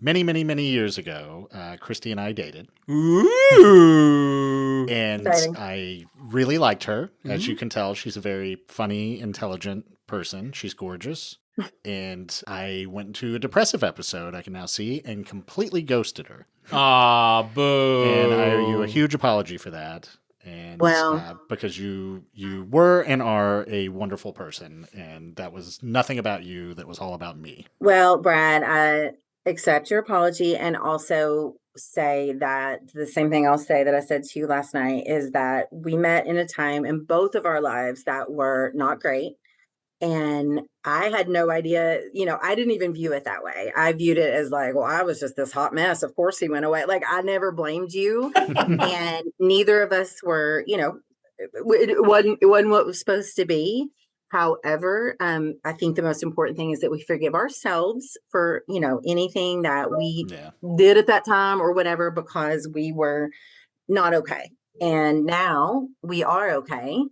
many, many, many years ago, Christy and I dated. Ooh. And Exciting. I really liked her. As you can tell, she's a very funny, intelligent person. She's gorgeous. And I went into a depressive episode, I can now see, and completely ghosted her. Ah, boo. And I owe you a huge apology for that. And because you were and are a wonderful person, and that was nothing about you. That was all about me. Well, Brad, I accept your apology, and also say that the same thing I'll say that I said to you last night is that we met in a time in both of our lives that were not great. And I had no idea, I didn't even view it that way. I viewed it as like, well, I was just this hot mess. Of course he went away. Like, I never blamed you. And neither of us were, it wasn't what was supposed to be. However, I think the most important thing is that we forgive ourselves for, anything that we did at that time or whatever, because we were not okay. And now we are okay.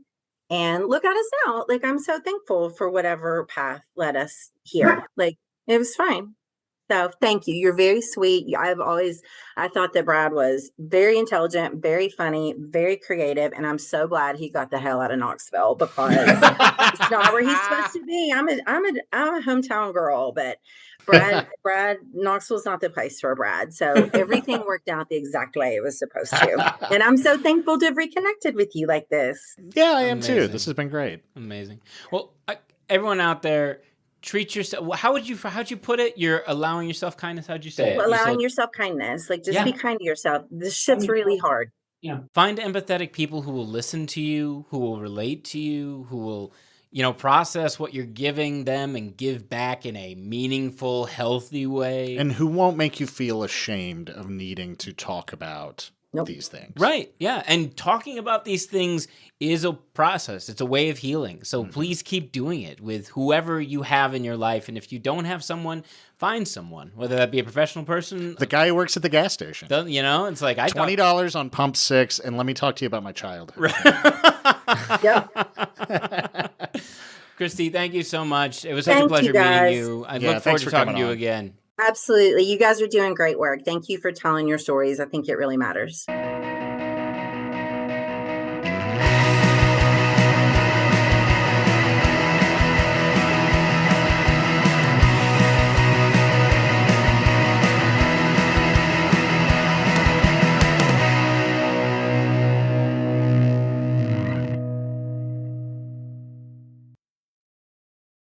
And look at us now. Like, I'm so thankful for whatever path led us here. Like, it was fine. So thank you. You're very sweet. I thought that Brad was very intelligent, very funny, very creative. And I'm so glad he got the hell out of Knoxville, because it's not where he's supposed to be. I'm a hometown girl, but Brad, Knoxville's not the place for Brad. So everything worked out the exact way it was supposed to. And I'm so thankful to have reconnected with you like this. Yeah, I am too. This has been great. Amazing. Well, everyone out there, treat yourself. How'd you put it? You're allowing yourself kindness. How'd you say it? Well, You allowing said, yourself kindness. Like, just Yeah. be kind to yourself. This shit's really hard. find empathetic people who will listen to you, who will relate to you, who will, process what you're giving them and give back in a meaningful, healthy way. And who won't make you feel ashamed of needing to talk about these things. Right. Yeah. And talking about these things is a process. It's a way of healing. So please keep doing it with whoever you have in your life. And if you don't have someone, find someone, whether that be a professional person. The guy who works at the gas station. It's like $20 on pump 6, and let me talk to you about my childhood. Yep. Christi, thank you so much. It was such a pleasure meeting you. I look forward to talking to you again. Absolutely. You guys are doing great work. Thank you for telling your stories. I think it really matters.